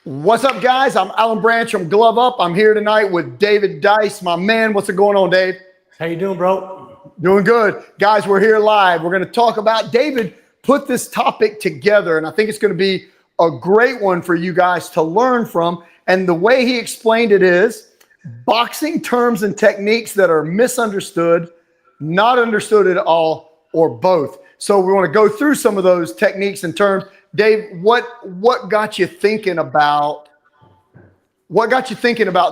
What's up, guys? I'm Alan Branch from Glove Up. I'm here tonight with David Dice, my man. What's it going on, Dave? How you doing, bro? Doing good. Guys, we're here live. We're going to talk about, David put this topic together, and I think it's going to be a great one for you guys to learn from. And the way he explained it is boxing terms and techniques that are misunderstood, not understood at all, or both. So we want to go through some of those techniques and terms. Dave, what got you thinking about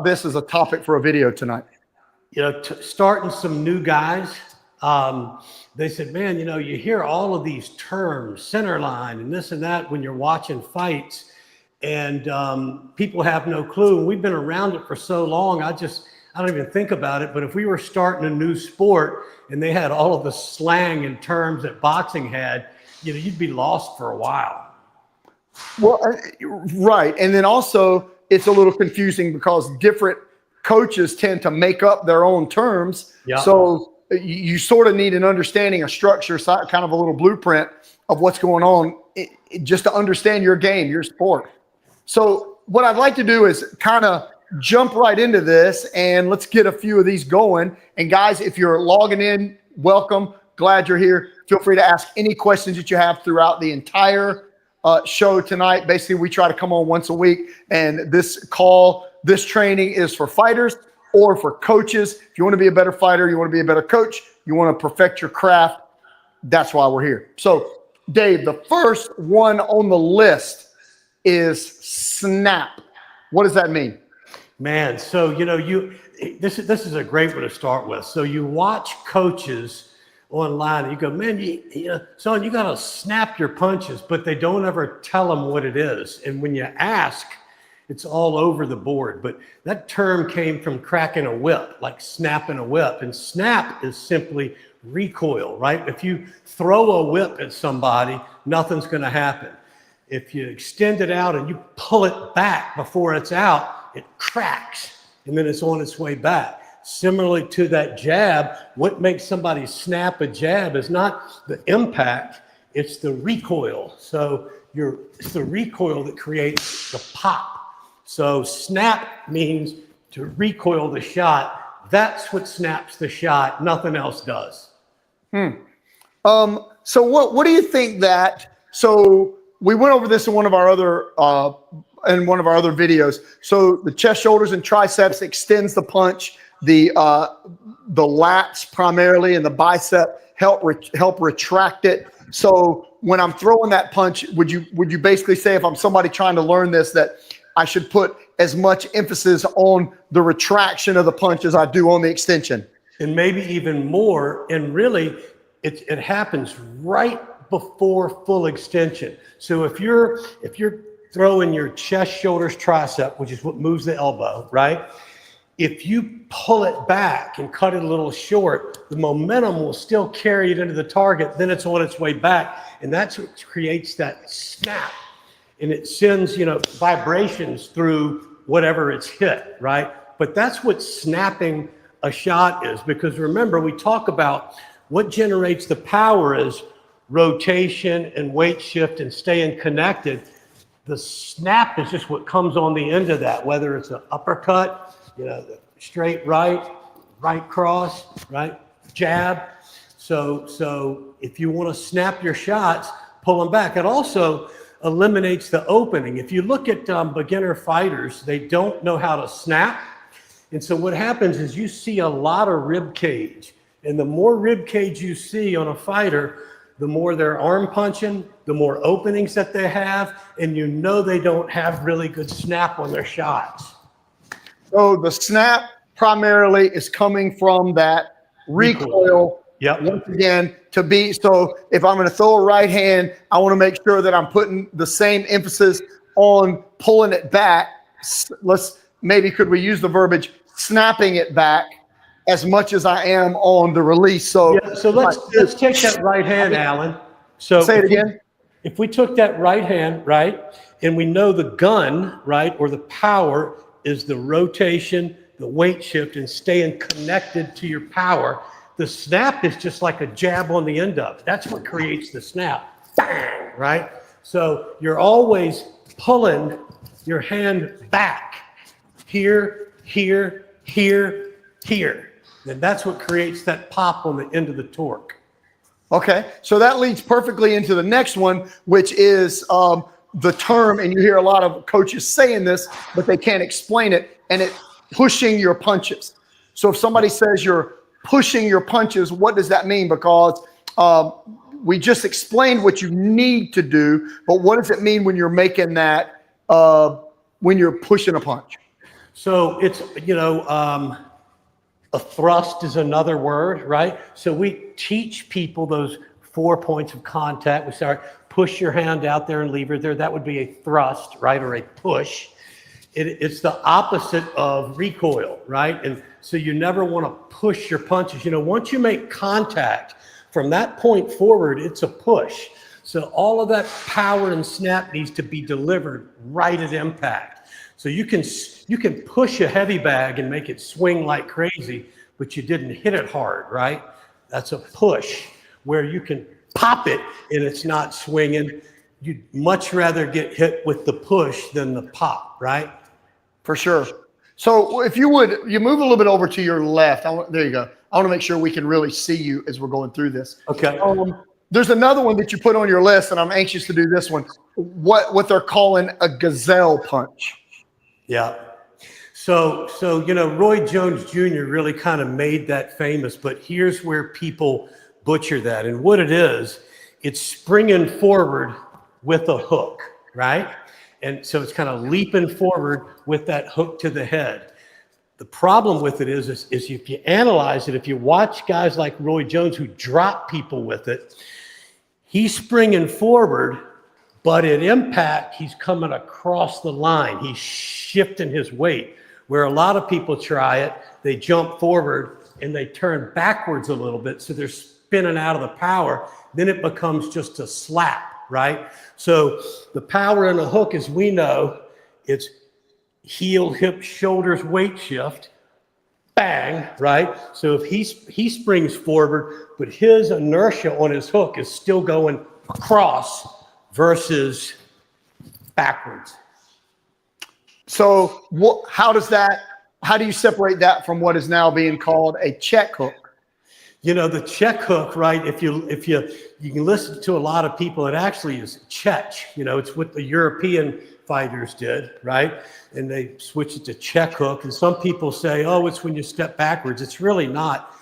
this as a topic for a video tonight? You know, starting some new guys, they said, man, you know, you hear all of these terms, center line and this and that when you're watching fights, and people have no clue. And we've been around it for so long, I don't even think about it. But if we were starting a new sport and they had all of the slang and terms that boxing had, you know, you'd be lost for a while. Well, right. And then also it's a little confusing because different coaches tend to make up their own terms. Yep. So you sort of need an understanding, a structure, kind of a little blueprint of what's going on just to understand your game, your sport. So what I'd like to do is kind of jump right into this and let's get a few of these going. And guys, if you're logging in, welcome. Glad you're here. Feel free to ask any questions that you have throughout the entire show tonight. Basically, we try to come on once a week, and this training is for fighters or for coaches. If you want to be a better fighter, you want to be a better coach, you want to perfect your craft, that's why we're here. So, Dave, the first one on the list is snap. What does that mean? Man, so, you know, this is a great one to start with. So you watch coaches online and you go, man, son, you got to snap your punches, but they don't ever tell them what it is. And when you ask, it's all over the board. But that term came from cracking a whip, like snapping a whip. And snap is simply recoil, right? If you throw a whip at somebody, nothing's going to happen. If you extend it out and you pull it back before it's out, it cracks and then it's on its way back. Similarly to that jab, what makes somebody snap a jab is not the impact, it's the recoil. So it's the recoil that creates the pop. So snap means to recoil the shot. That's what snaps the shot. Nothing else does. So what do you think that? So we went over this in one of our other videos. So the chest, shoulders, and triceps extends the punch. The lats primarily and the bicep help retract it. So when I'm throwing that punch, would you basically say, if I'm somebody trying to learn this, that I should put as much emphasis on the retraction of the punch as I do on the extension? And maybe even more. And really, it happens right before full extension. So if you're throwing your chest, shoulders, tricep, which is what moves the elbow, right? If you pull it back and cut it a little short, the momentum will still carry it into the target. Then it's on its way back. And that's what creates that snap. And it sends, you know, vibrations through whatever it's hit, right? But that's what snapping a shot is. Because remember, we talk about what generates the power is rotation and weight shift and staying connected. The snap is just what comes on the end of that, whether it's an uppercut, you know, the straight right cross, right, jab. So if you want to snap your shots, pull them back. It also eliminates the opening. If you look at beginner fighters, they don't know how to snap. And so what happens is you see a lot of rib cage. And the more rib cage you see on a fighter, the more they're arm punching, the more openings that they have, and you know they don't have really good snap on their shots. So the snap primarily is coming from that recoil. Yep. Once again, so if I'm going to throw a right hand, I want to make sure that I'm putting the same emphasis on pulling it back. Could we use the verbiage snapping it back as much as I am on the release? So let's take that right hand, Alan. So say it again. If we took that right hand, right, and we know the gun, right, or the power is the rotation, the weight shift, and staying connected to your power. The snap is just like a jab on the end of it. That's what creates the snap. Bang, right? So you're always pulling your hand back. Here, here, here, here. And that's what creates that pop on the end of the torque. Okay, so that leads perfectly into the next one, which is the term, and you hear a lot of coaches saying this, but they can't explain it, and it's pushing your punches. So if somebody says you're pushing your punches, what does that mean? Because we just explained what you need to do, but what does it mean when you're making that, when you're pushing a punch? So it's, a thrust is another word, right? So we teach people those 4 points of contact. We start, push your hand out there and leave it there. That would be a thrust, right? Or a push. It's the opposite of recoil, right? And so you never want to push your punches. Once you make contact from that point forward, it's a push. So all of that power and snap needs to be delivered right at impact. So you can push a heavy bag and make it swing like crazy, but you didn't hit it hard, right? That's a push. Where you can pop it and it's not swinging. You'd much rather get hit with the push than the pop, right? For sure. So if you would, you move a little bit over to your left. There you go. I want to make sure we can really see you as we're going through this. Okay. There's another one that you put on your list, and I'm anxious to do this one. What they're calling a gazelle punch. Yeah. So Roy Jones Jr. really kind of made that famous, but here's where people butcher that. And what it is, it's springing forward with a hook, right? And so it's kind of leaping forward with that hook to the head. The problem with it is if you analyze it, if you watch guys like Roy Jones who drop people with it, he's springing forward, but at impact, he's coming across the line. He's shifting his weight. Where a lot of people try it, they jump forward and they turn backwards a little bit, so they're spinning out of the power. Then it becomes just a slap, right? So the power in a hook, as we know, it's heel, hip, shoulders, weight shift, bang, right? So if he springs forward, but his inertia on his hook is still going across versus backwards. So how do you separate that from what is now being called a check hook? The check hook, right? If you can listen to a lot of people, it actually is check. It's what the European fighters did, right? And they switched it to check hook. And some people say, oh, it's when you step backwards. It's really not.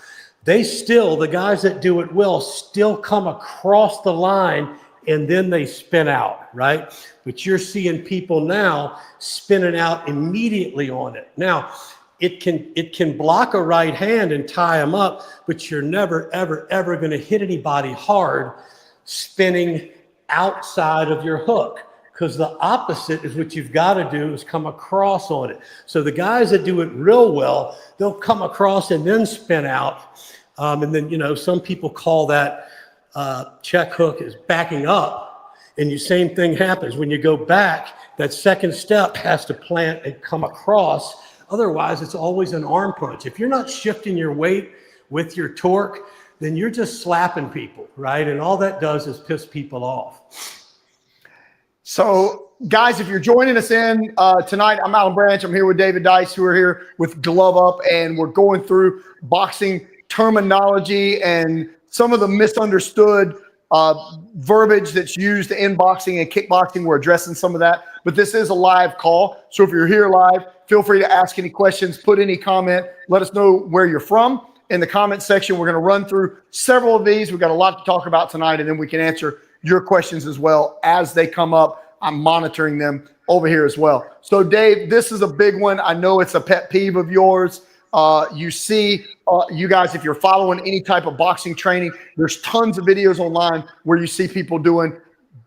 The guys that do it well, still come across the line and then they spin out, right? But you're seeing people now spinning out immediately on it. Now, it can block a right hand and tie them up, but you're never, ever, ever going to hit anybody hard spinning outside of your hook, because the opposite is what you've got to do is come across on it. So the guys that do it real well, they'll come across and then spin out. And then, some people call that check hook is backing up, and the same thing happens when you go back. That second step has to plant and come across. Otherwise, it's always an arm punch. If you're not shifting your weight with your torque, then you're just slapping people, right? And all that does is piss people off. So, guys, if you're joining us in tonight, I'm Alan Branch. I'm here with David Dice, who are here with Glove Up, and we're going through boxing terminology and some of the misunderstood verbiage that's used in boxing and kickboxing. We're addressing some of that, but this is a live call. So if you're here live, feel free to ask any questions, put any comment, let us know where you're from in the comment section. We're going to run through several of these. We've got a lot to talk about tonight, and then we can answer your questions as well as they come up. I'm monitoring them over here as well. So Dave, this is a big one. I know it's a pet peeve of yours. You see, you guys, if you're following any type of boxing training, there's tons of videos online where you see people doing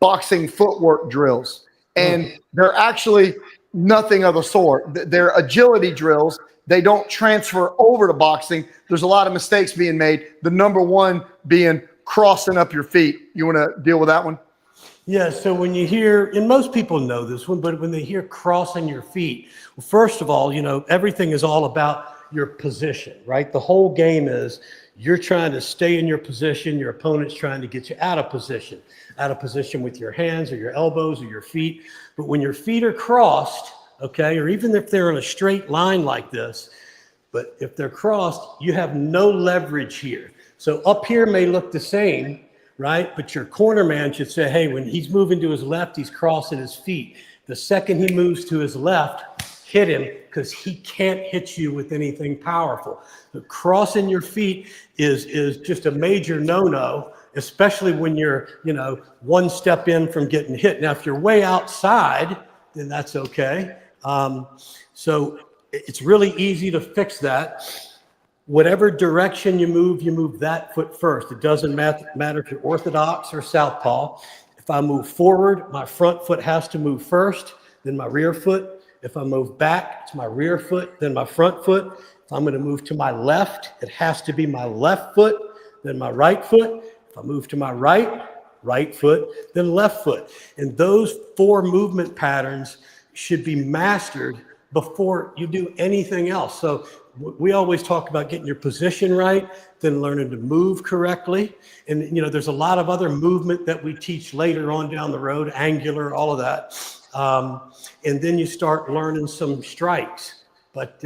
boxing footwork drills, and they're actually nothing of the sort. They're agility drills. They don't transfer over to boxing. There's a lot of mistakes being made. The number one being crossing up your feet. You want to deal with that one? Yeah, so when you hear, and most people know this one, but when they hear crossing your feet, well, first of all, everything is all about your position, right? The whole game is You're trying to stay in your position. Your opponent's trying to get you out of position with your hands or your elbows or your feet. But when your feet are crossed, okay, or even if they're in a straight line like this, but if they're crossed, you have no leverage here. So up here may look the same, right? But your corner man should say, hey, when he's moving to his left, he's crossing his feet. The second he moves to his left, hit him, because he can't hit you with anything powerful. But crossing your feet is just a major no-no, especially when you're, one step in from getting hit. Now, if you're way outside, then that's okay. So it's really easy to fix that. Whatever direction you move that foot first. It doesn't matter if you're orthodox or southpaw. If I move forward, my front foot has to move first, then my rear foot. If I move back, it's my rear foot, then my front foot. If I'm going to move to my left, it has to be my left foot, then my right foot. If I move to my right foot, then left foot. And those 4 movement patterns should be mastered before you do anything else. So we always talk about getting your position right, then learning to move correctly. And, there's a lot of other movement that we teach later on down the road, angular, all of that. And then you start learning some strikes. But,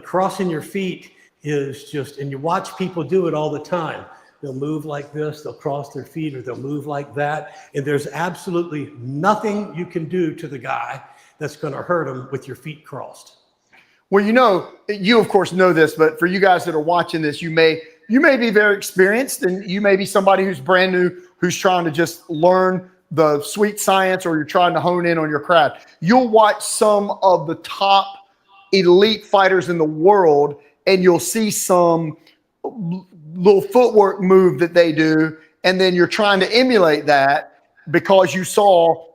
crossing your feet is just, and you watch people do it all the time. They'll move like this, they'll cross their feet, or they'll move like that. And there's absolutely nothing you can do to the guy that's going to hurt him with your feet crossed. Well, you of course know this, but for you guys that are watching this, you may be very experienced, and you may be somebody who's brand new, who's trying to just learn the sweet science, or you're trying to hone in on your craft. You'll watch some of the top elite fighters in the world, and you'll see some little footwork move that they do, and then you're trying to emulate that because you saw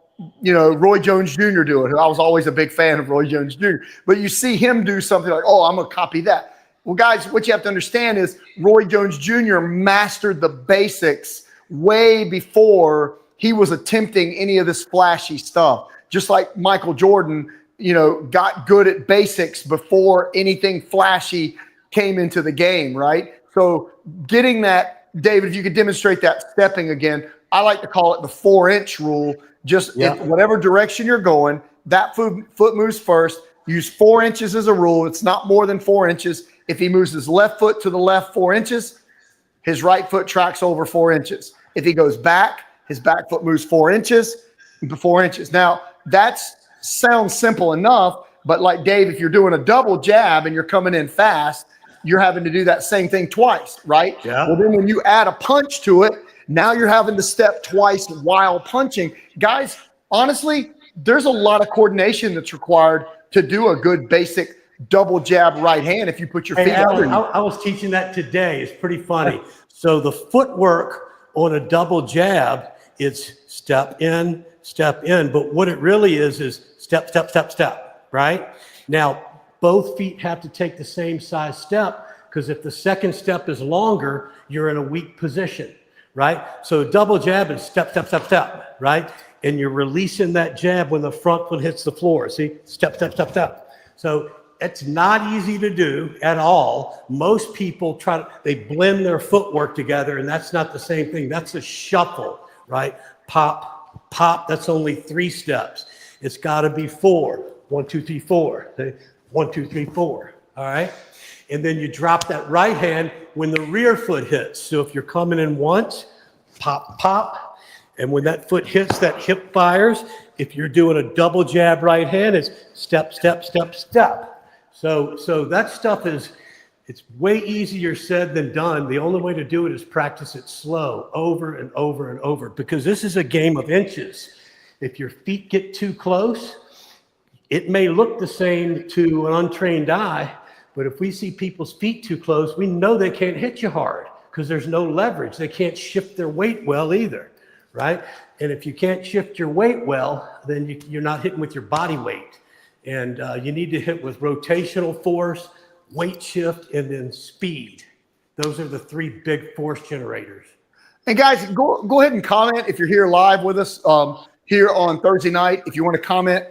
Roy Jones Jr. do it. I was always a big fan of Roy Jones Jr. But you see him do something like, oh, I'm going to copy that. Well, guys, what you have to understand is Roy Jones Jr. mastered the basics way before he was attempting any of this flashy stuff. Just like Michael Jordan, got good at basics before anything flashy came into the game, right? So getting that, David, if you could demonstrate that stepping again, I like to call it the 4-inch rule. Just in whatever direction you're going, that foot moves first. Use 4 inches as a rule. It's not more than 4 inches. If he moves his left foot to the left 4 inches, his right foot tracks over 4 inches. If he goes back, his back foot moves 4 inches to 4 inches. Now, that sounds simple enough, but like Dave, if you're doing a double jab and you're coming in fast, you're having to do that same thing twice, right? Yeah. Well, then when you add a punch to it, now you're having to step twice while punching. Guys, honestly, there's a lot of coordination that's required to do a good basic double jab right hand if you put your feet Alan, I was teaching that today. It's pretty funny. So the footwork on a double jab, it's step in, but what it really is step, step, step, step, right? Now, both feet have to take the same size step, because if the second step is longer, you're in a weak position, right? So double jab is step, step, step, step, right? And you're releasing that jab when the front foot hits the floor. See, step, step, step, step. So it's not easy to do at all. Most people they blend their footwork together, and that's not the same thing. That's a shuffle, right? Pop, pop, that's only 3 steps. It's got to be 4. 1, 2, 3, 4. 1, 2, 3, 4. All right. And then you drop that right hand when the rear foot hits. So if you're coming in once, pop, pop. And when that foot hits, that hip fires. If you're doing a double jab right hand, it's step, step, step, step. So that stuff it's way easier said than done. The only way to do it is practice it slow, over and over and over, because this is a game of inches. If your feet get too close, it may look the same to an untrained eye, but if we see people's feet too close, we know they can't hit you hard because there's no leverage. They can't shift their weight well either, right? And if you can't shift your weight well, then you're not hitting with your body weight. And you need to hit with rotational force, weight shift, and then speed. Those are the 3 big force generators. And guys, go ahead and comment if you're here live with us here on Thursday night. If you want to comment,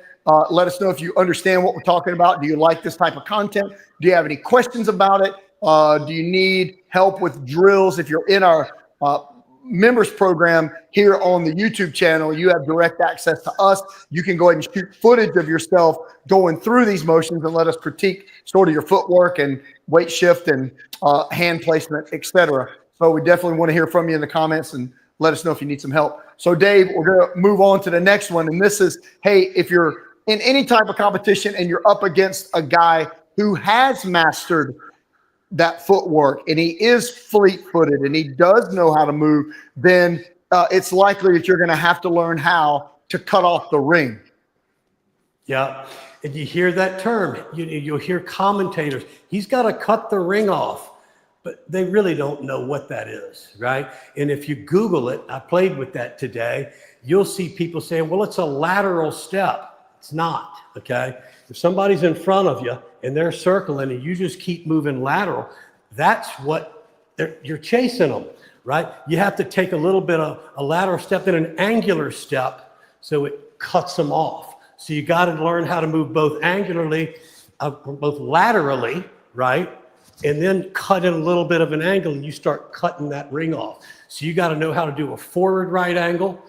let us know if you understand what we're talking about. Do you like this type of content? Do you have any questions about it? Do you need help with drills? If you're in our members program here on the YouTube channel, you have direct access to us. You can go ahead and shoot footage of yourself going through these motions and let us critique sort of your footwork and weight shift and hand placement, etc. So we definitely want to hear from you in the comments and let us know if you need some help. So Dave, we're going to move on to the next one. And this is, hey, if you're in any type of competition and you're up against a guy who has mastered that footwork and he is fleet-footed and he does know how to move, then it's likely that you're going to have to learn how to cut off the ring. Yeah, and you hear that term. You'll hear commentators, he's got to cut the ring off. But they really don't know what that is, right? And if you Google it, I played with that today, you'll see people saying, well, it's a lateral step. It's not, okay? If somebody's in front of you and they're circling and you just keep moving lateral, that's what you're chasing them, right? You have to take a little bit of a lateral step and an angular step so it cuts them off. So you got to learn how to move both angularly, both laterally, right? And then cut in a little bit of an angle and you start cutting that ring off. So you got to know how to do a forward right angle,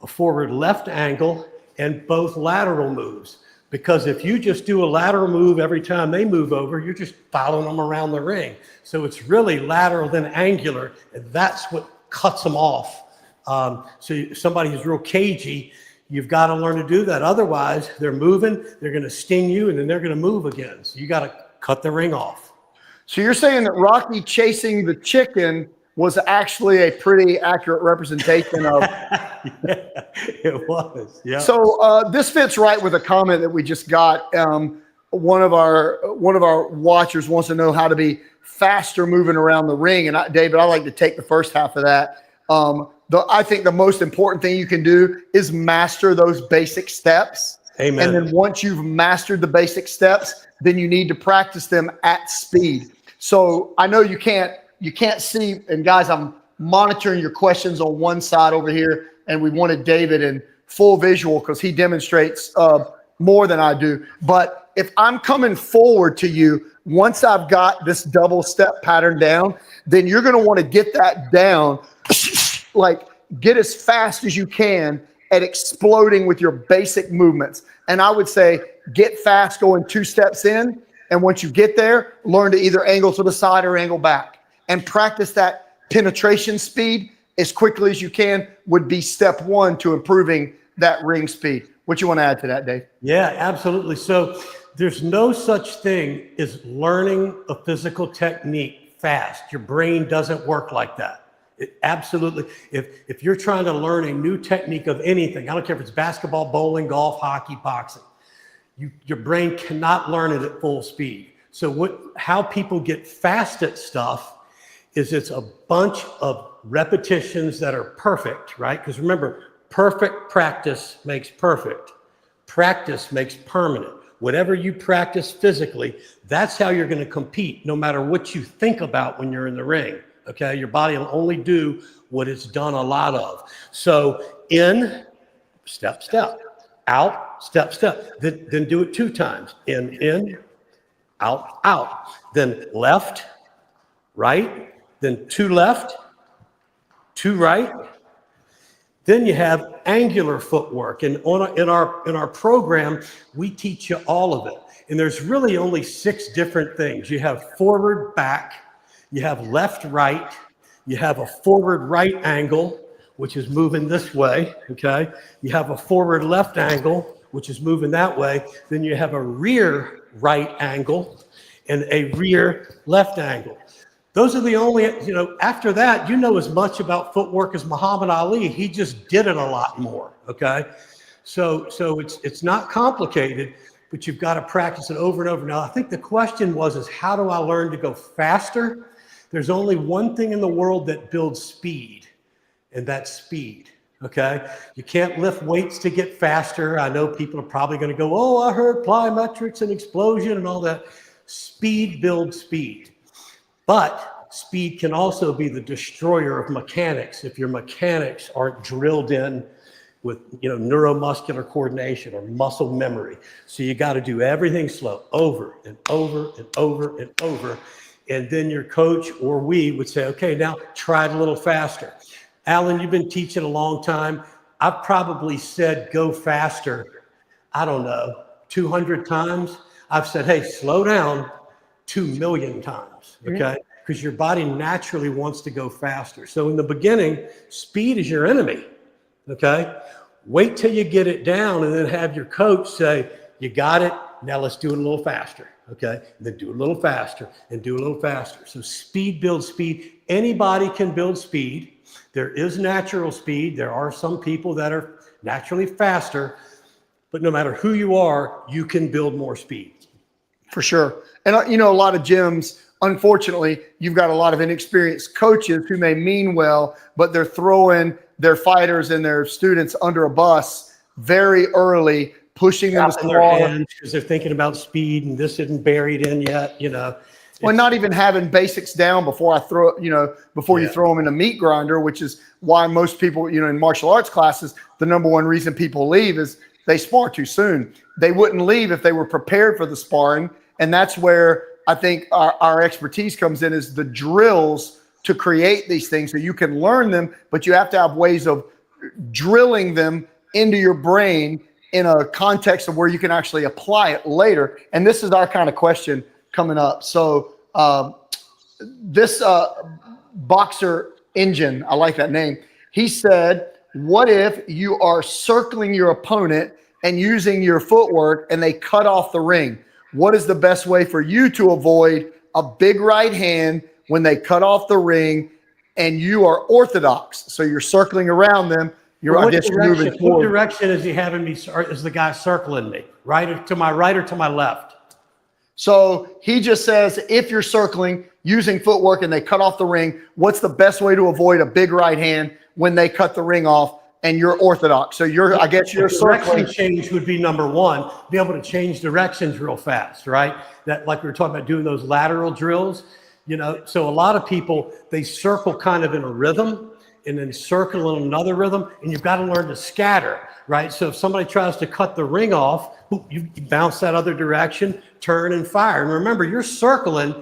a forward left angle, and both lateral moves. Because if you just do a lateral move every time they move over, you're just following them around the ring. So it's really lateral then angular, and that's what cuts them off. So somebody who's real cagey, you've got to learn to do that. Otherwise, they're moving, they're going to sting you, and then they're going to move again. So you got to cut the ring off. So you're saying that Rocky chasing the chicken was actually a pretty accurate representation of. Yeah, it was. Yeah. So this fits right with a comment that we just got. One of our watchers wants to know how to be faster moving around the ring. And David, I like to take the first half of that. I think the most important thing you can do is master those basic steps. Amen. And then once you've mastered the basic steps, then you need to practice them at speed. So I know you can't see, and guys, I'm monitoring your questions on one side over here, and we wanted David in full visual because he demonstrates more than I do. But if I'm coming forward to you, once I've got this double step pattern down, then you're going to want to get that down, like get as fast as you can at exploding with your basic movements. And I would say get fast going 2 steps in. And once you get there, learn to either angle to the side or angle back. And practice that penetration speed as quickly as you can would be step 1 to improving that ring speed. What you want to add to that, Dave? Yeah, absolutely. So there's no such thing as learning a physical technique fast. Your brain doesn't work like that. It absolutely. If you're trying to learn a new technique of anything, I don't care if it's basketball, bowling, golf, hockey, boxing, your brain cannot learn it at full speed. So how people get fast at stuff is it's a bunch of repetitions that are perfect, right? Because remember, perfect practice makes perfect. Practice makes permanent. Whatever you practice physically, that's how you're going to compete, no matter what you think about when you're in the ring. Okay, your body will only do what it's done a lot of. So in, step, step, out, step, step. Then do it 2 times. In, out, out. Then left, right. Then 2 left, 2 right. Then you have angular footwork. And in our program, we teach you all of it. And there's really only 6 different things. You have forward, back. You have left, right. You have a forward right angle, which is moving this way, okay? You have a forward left angle, which is moving that way. Then you have a rear right angle and a rear left angle. Those are the only, after that, you know as much about footwork as Muhammad Ali. He just did it a lot more, okay? So it's not complicated, but you've got to practice it over and over. Now, I think the question is how do I learn to go faster? There's only one thing in the world that builds speed, and that's speed, okay? You can't lift weights to get faster. I know people are probably going to go, oh, I heard plyometrics and explosion and all that. Speed builds speed. But speed can also be the destroyer of mechanics if your mechanics aren't drilled in with neuromuscular coordination or muscle memory. So you got to do everything slow over and over and over and over. And then your coach or we would say, okay, now try it a little faster. Alan, you've been teaching a long time. I've probably said go faster, I don't know, 200 times. I've said, hey, slow down 2 million times, okay? Because your body naturally wants to go faster. So in the beginning, speed is your enemy, okay? Wait till you get it down and then have your coach say, you got it, now let's do it a little faster, okay? And then do it a little faster and do it a little faster. So speed builds speed. Anybody can build speed. There is natural speed. There are some people that are naturally faster, but no matter who you are, you can build more speed. For sure. And you know, a lot of gyms, unfortunately, you've got a lot of inexperienced coaches who may mean well, but they're throwing their fighters and their students under a bus very early, pushing them to their hands because they're thinking about speed and this isn't buried in yet, you know. Well, not even having basics down before I throw, you know, before you throw them in a meat grinder, which is why most people, you know, in martial arts classes, the number one reason people leave is they spar too soon. They wouldn't leave if they were prepared for the sparring. And that's where I think our expertise comes in, is the drills to create these things so you can learn them, but you have to have ways of drilling them into your brain in a context of where you can actually apply it later. And this is our kind of question coming up. So this boxer engine, I like that name. He said, what if you are circling your opponent and using your footwork and they cut off the ring? What is the best way for you to avoid a big right hand when they cut off the ring and you are orthodox? So you're circling around them. You're what moving forward. What direction is he having me? Is the guy circling me? Right to my right or to my left? So he just says, if you're circling using footwork and they cut off the ring, what's the best way to avoid a big right hand when they cut the ring off and you're orthodox? So I guess you're circling. Direction change would be number one. Be able to change directions real fast, right? That, like we were talking about doing those lateral drills, you know. So a lot of people, they circle kind of in a rhythm and then circle in another rhythm, and you've got to learn to scatter, right? So if somebody tries to cut the ring off, you bounce that other direction, turn and fire. And remember, you're circling.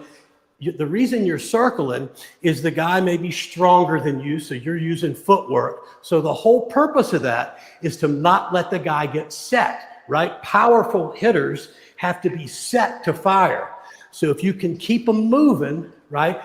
The reason you're circling is the guy may be stronger than you, so you're using footwork. So the whole purpose of that is to not let the guy get set, right? Powerful hitters have to be set to fire. So if you can keep them moving, right,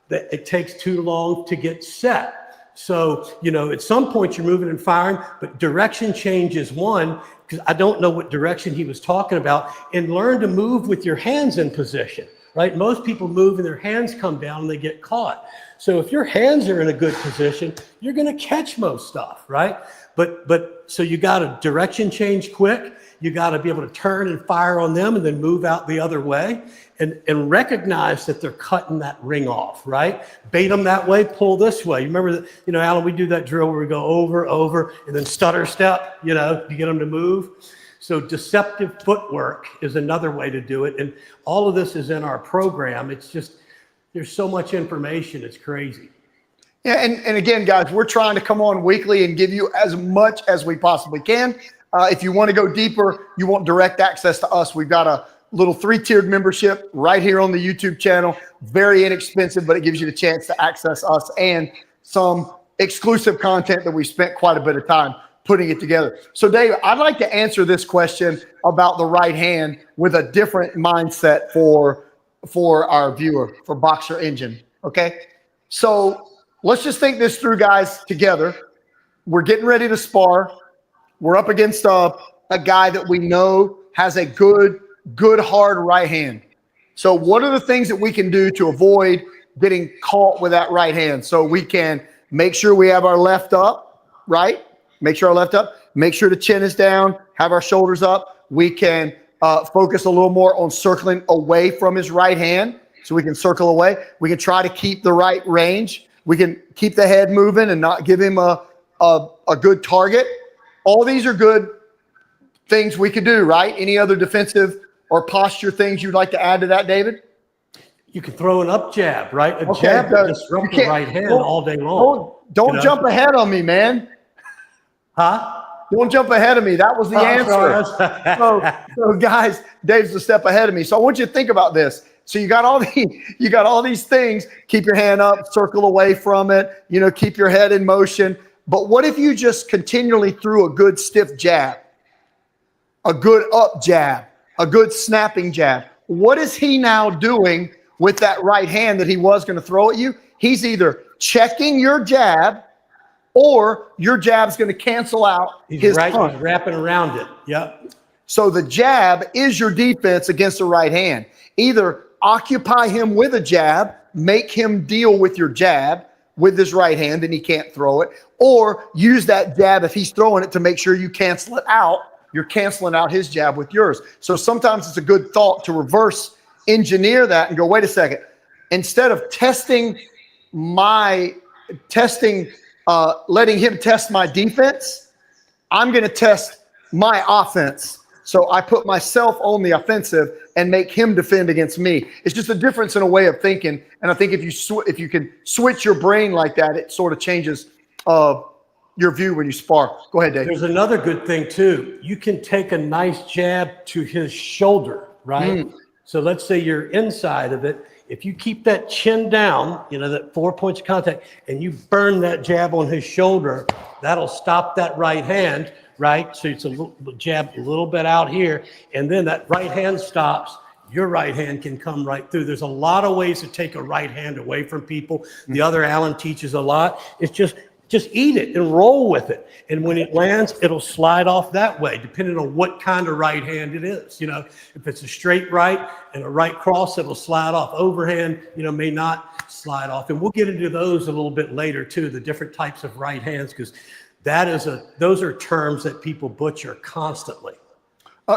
that it takes too long to get set. So, you know, at some point you're moving and firing, but direction change is one, because I don't know what direction he was talking about. And learn to move with your hands in position, right? Most people move and their hands come down and they get caught. So if your hands are in a good position, you're going to catch most stuff, right? But so you got to direction change quick. You got to be able to turn and fire on them and then move out the other way and recognize that they're cutting that ring off, right? Bait them that way, pull this way. You remember that, you know, Alan, we do that drill where we go over, and then stutter step, you know, to get them to move. So deceptive footwork is another way to do it. And all of this is in our program. It's just, there's so much information. It's crazy. Yeah. And again, guys, we're trying to come on weekly and give you as much as we possibly can. If you want to go deeper, you want direct access to us. We've got a little 3-tiered membership right here on the YouTube channel. Very inexpensive, but it gives you the chance to access us and some exclusive content that we spent quite a bit of time putting it together. So Dave, I'd like to answer this question about the right hand with a different mindset for our viewer, for Boxer Engine. Okay. So let's just think this through, guys, together. We're getting ready to spar. We're up against a guy that we know has a good hard right hand. So what are the things that we can do to avoid getting caught with that right hand? So we can make sure we have our left up, right? Make sure our left up. Make sure the chin is down. Have our shoulders up. We can focus a little more on circling away from his right hand, so we can circle away. We can try to keep the right range. We can keep the head moving and not give him a good target. All these are good things we could do, right? Any other defensive or posture things you'd like to add to that, David? You can throw an up jab, right? A jab will disrupt the right hand all day long. Don't jump ahead on me, man. Huh? Don't jump ahead of me. That was the answer. So guys, Dave's a step ahead of me. So I want you to think about this. So you got all these things. Keep your hand up, circle away from it, keep your head in motion. But what if you just continually threw a good stiff jab, a good up jab, a good snapping jab? What is he now doing with that right hand that he was going to throw at you? He's either checking your jab or your jab's going to cancel out his punch. He's wrapping around it. Yep. So the jab is your defense against the right hand. Either occupy him with a jab, make him deal with your jab with his right hand and he can't throw it, or use that jab if he's throwing it to make sure you cancel it out. You're canceling out his jab with yours. So sometimes it's a good thought to reverse engineer that and go, wait a second, instead of letting him test my defense, I'm going to test my offense. So I put myself on the offensive and make him defend against me. It's just a difference in a way of thinking. And I think if you can switch your brain like that, it sort of changes your view when you spar. Go ahead, Dave. There's another good thing too. You can take a nice jab to his shoulder, right? So let's say you're inside of it. If you keep that chin down, that 4 points of contact, and you burn that jab on his shoulder, that'll stop that right hand, right? So it's a little jab a little bit out here, and then that right hand stops. Your right hand can come right through. There's a lot of ways to take a right hand away from people. The other Alan teaches a lot. It's just eat it and roll with it. And when it lands, it'll slide off that way, depending on what kind of right hand it is. If it's a straight right and a right cross, it'll slide off. Overhand, may not slide off. And we'll get into those a little bit later too, the different types of right hands, because those are terms that people butcher constantly.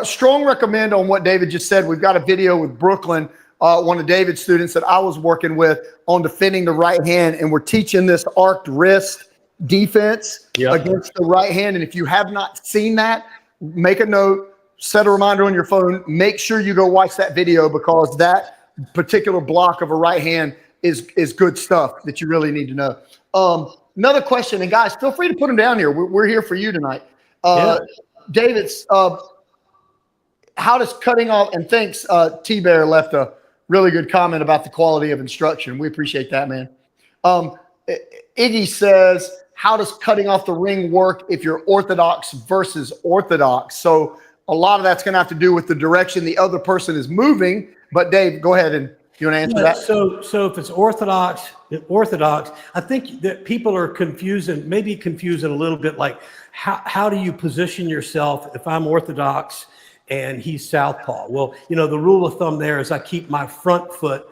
Strong recommend on what David just said. We've got a video with Brooklyn, one of David's students that I was working with, on defending the right hand, and we're teaching this arced wrist defense against the right hand. And if you have not seen that, make a note, set a reminder on your phone, make sure you go watch that video, because that particular block of a right hand is good stuff that you really need to know. Another question, and guys, feel free to put them down here. We're here for you tonight. David's, how does cutting off, and thanks, T-Bear left a really good comment about the quality of instruction. We appreciate that, man. Iggy says, how does cutting off the ring work if you're orthodox versus orthodox? So a lot of that's going to have to do with the direction the other person is moving. But Dave, go ahead, and you want to answer that? So if it's orthodox, I think that people are maybe confusing a little bit, like how do you position yourself if I'm orthodox and he's southpaw? Well, the rule of thumb there is I keep my front foot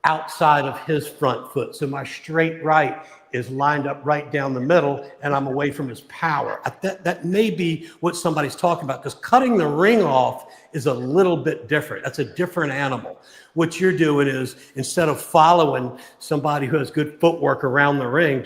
outside of his front foot. So my straight right is lined up right down the middle, and I'm away from his power. That may be what somebody's talking about, because cutting the ring off is a little bit different. That's a different animal. What you're doing is, instead of following somebody who has good footwork around the ring,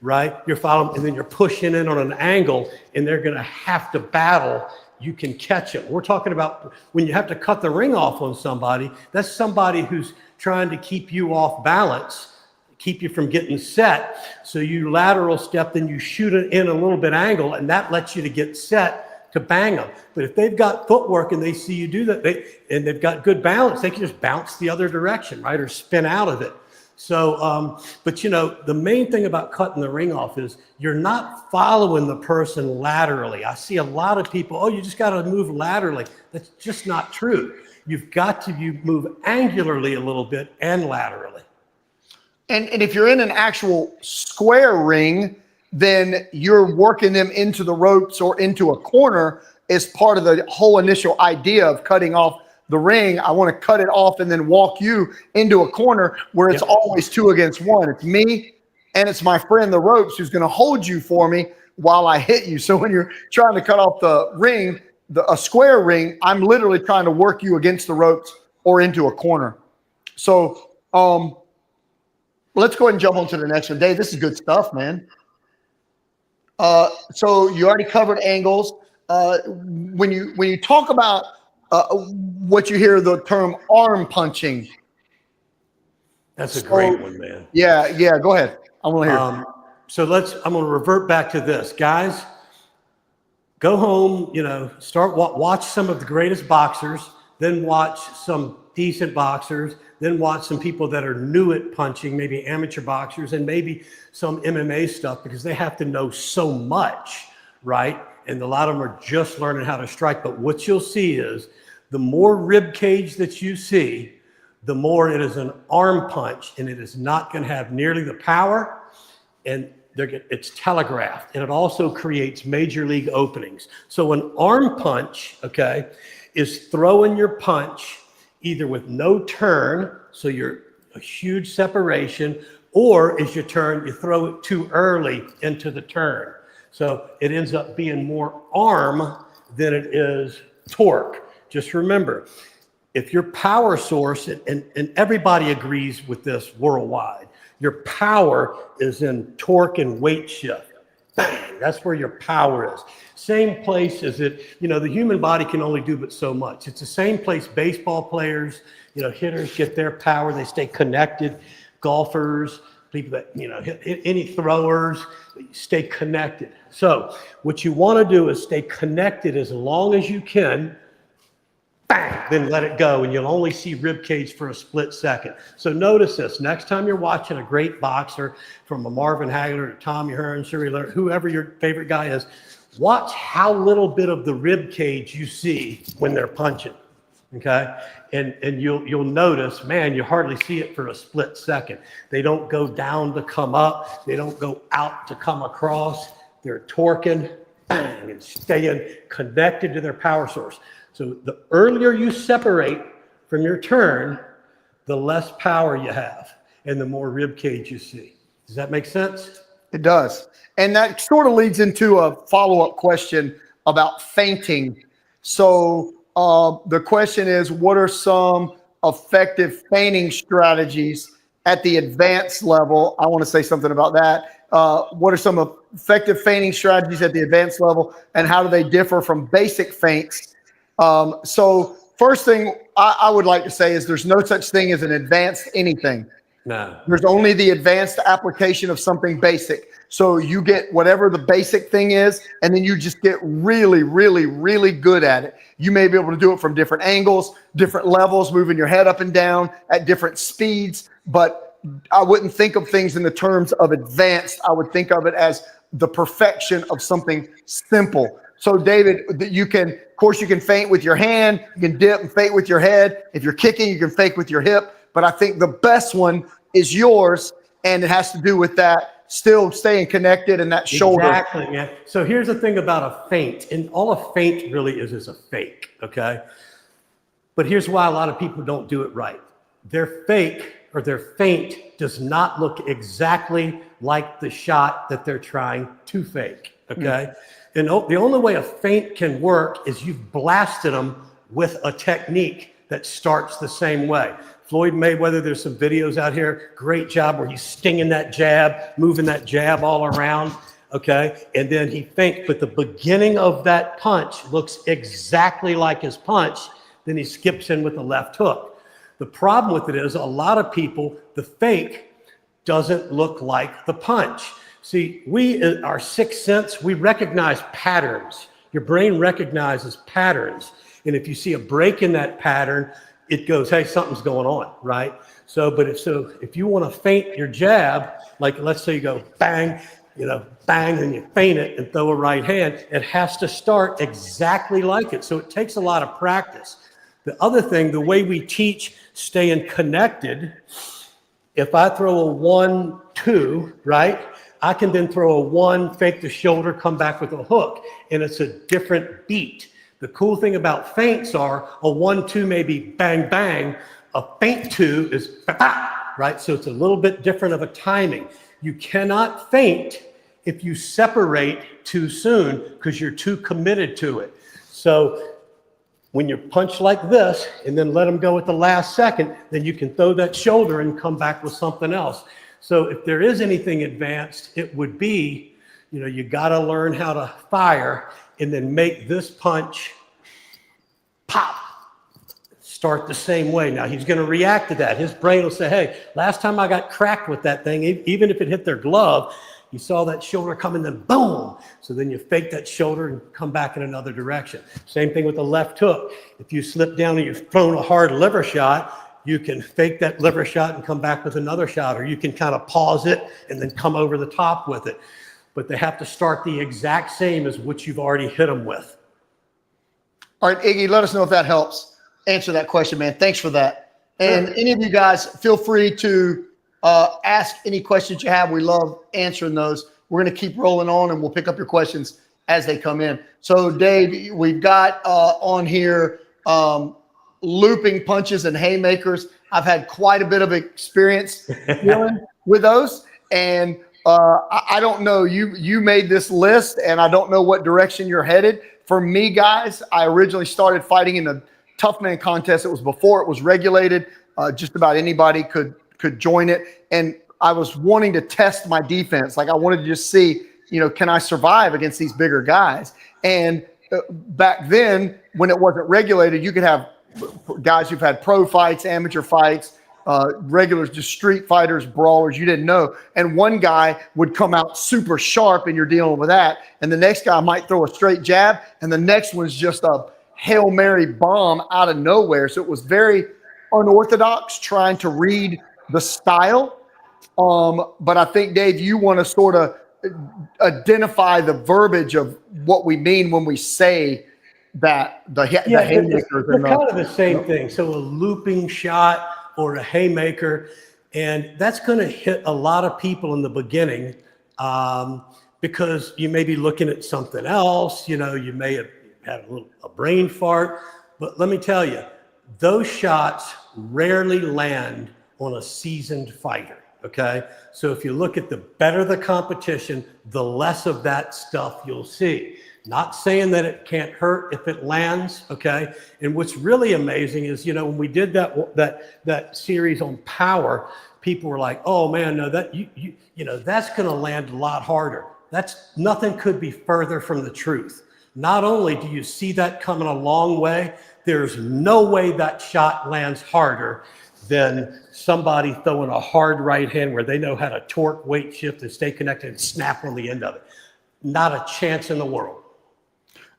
right? You're following, and then you're pushing in on an angle, and they're going to have to battle. You can catch it. We're talking about when you have to cut the ring off on somebody, that's somebody who's trying to keep you off balance, keep you from getting set. So you lateral step, then you shoot it in a little bit angle, and that lets you to get set to bang them. But if they've got footwork and they see you do that, and they've got good balance, they can just bounce the other direction, right? Or spin out of it. So, but the main thing about cutting the ring off is you're not following the person laterally. I see a lot of people, you just got to move laterally. That's just not true. You've got to move angularly a little bit and laterally. And if you're in an actual square ring, then you're working them into the ropes or into a corner as part of the whole initial idea of cutting off the ring. I want to cut it off and then walk you into a corner where it's always 2 against 1. It's me and it's my friend, the ropes, who's going to hold you for me while I hit you. So when you're trying to cut off the ring, a square ring, I'm literally trying to work you against the ropes or into a corner. So let's go ahead and jump on to the next one. Dave, this is good stuff, man. So you already covered angles. When you talk about what you hear the term arm punching. That's a great one, man. Yeah. Go ahead. I want to hear. So I'm going to revert back to this, guys. Go home, watch some of the greatest boxers. then watch some decent boxers, then watch some people that are new at punching, maybe amateur boxers, and maybe some MMA stuff, because they have to know so much, right? And a lot of them are just learning how to strike. But what you'll see is the more rib cage that you see, the more it is an arm punch, and it is not going to have nearly the power, and it's telegraphed, and it also creates major league openings. So an arm punch, okay, is throwing your punch either with no turn, so you're a huge separation, or as you turn, you throw it too early into the turn. So it ends up being more arm than it is torque. Just remember, if your power source, and everybody agrees with this worldwide, your power is in torque and weight shift. Bang, that's where your power is. Same place as it, the human body can only do but so much. It's the same place baseball players, hitters get their power, they stay connected. Golfers, people that, hit any throwers, stay connected. So what you want to do is stay connected as long as you can. Bang, then let it go, and you'll only see rib cage for a split second. So notice this. Next time you're watching a great boxer, from a Marvin Hagler to Tommy Hearn, Shuri Leonard, whoever your favorite guy is, watch how little bit of the rib cage you see when they're punching, okay? And you'll notice, man, you hardly see it for a split second. They don't go down to come up. They don't go out to come across. They're torquing, bang, and staying connected to their power source. So the earlier you separate from your turn, the less power you have and the more rib cage you see. Does that make sense? It does. And that sort of leads into a follow-up question about feinting. So the question is, what are some effective feigning strategies at the advanced level? I want to say something about that. What are some effective feigning strategies at the advanced level, and how do they differ from basic feints? So first thing I would like to say is there's no such thing as an advanced anything. No. There's only the advanced application of something basic. So you get whatever the basic thing is, and then you just get really, really, really good at it. You may be able to do it from different angles, different levels, moving your head up and down at different speeds. But I wouldn't think of things in the terms of advanced. I would think of it as the perfection of something simple. So David, you can, of course, you can feint with your hand, you can dip and feint with your head. If you're kicking, you can fake with your hip. But I think the best one is yours, and it has to do with that still staying connected and that shoulder. Exactly, man. So here's the thing about a feint, and all a feint really is a fake, okay? But here's why a lot of people don't do it right. Their fake or their feint does not look exactly like the shot that they're trying to fake, okay? And the only way a feint can work is you've blasted them with a technique that starts the same way. Floyd Mayweather, there's some videos out here, great job where he's stinging that jab, moving that jab all around, okay? And then he feints, but the beginning of that punch looks exactly like his punch, then he skips in with the left hook. The problem with it is a lot of people, the fake doesn't look like the punch. See, our sixth sense, we recognize patterns. Your brain recognizes patterns. And if you see a break in that pattern, it goes, hey, something's going on, right? So if you want to feint your jab, like let's say you go bang, bang, and you feint it and throw a right hand, it has to start exactly like it. So it takes a lot of practice. The other thing, the way we teach staying connected, if I throw a 1-2, right? I can then throw a 1, fake the shoulder, come back with a hook, and it's a different beat. The cool thing about feints are a 1-2 may be bang, bang. A feint 2 is ba-ba, right? So it's a little bit different of a timing. You cannot feint if you separate too soon because you're too committed to it. So when you punch like this and then let them go at the last second, then you can throw that shoulder and come back with something else. So if there is anything advanced, it would be, you got to learn how to fire and then make this punch pop, start the same way. Now he's going to react to that. His brain will say, hey, last time I got cracked with that thing, even if it hit their glove, You saw that shoulder come and then boom. So then you fake that shoulder and come back in another direction. Same thing with the left hook. If you slip down and you've thrown a hard liver shot, you can fake that liver shot and come back with another shot, or you can kind of pause it and then come over the top with it. But they have to start the exact same as what you've already hit them with. All right, Iggy, let us know if that helps answer that question, man. Thanks for that. And any of you guys, feel free to ask any questions you have. We love answering those. We're going to keep rolling on, and we'll pick up your questions as they come in. So, Dave, we've got on here looping punches and haymakers. I've had quite a bit of experience dealing with those, and I don't know. You made this list, and I don't know what direction you're headed. For me, guys, I originally started fighting in a tough man contest. It was before it was regulated. Just about anybody could join it, and I was wanting to test my defense. Like, I wanted to just see, can I survive against these bigger guys? And back then, when it wasn't regulated, you could have guys who've had pro fights, amateur fights, regulars, just street fighters, brawlers, you didn't know. And one guy would come out super sharp and you're dealing with that. And the next guy might throw a straight jab. And the next one's just a Hail Mary bomb out of nowhere. So it was very unorthodox trying to read the style. But I think, Dave, you want to sort of identify the verbiage of what we mean when we say that the haymakers are kind of the same thing. So a looping shot or a haymaker, and that's going to hit a lot of people in the beginning because you may be looking at something else. You may have had a brain fart, but let me tell you, those shots rarely land on a seasoned fighter. Okay, so if you look at the better the competition, the less of that stuff you'll see. Not saying that it can't hurt if it lands, okay? And what's really amazing is, when we did that series on power, people were like, "Oh man, no, that that's going to land a lot harder." Nothing could be further from the truth. Not only do you see that coming a long way, there's no way that shot lands harder than somebody throwing a hard right hand where they know how to torque, weight shift, and stay connected and snap on the end of it. Not a chance in the world.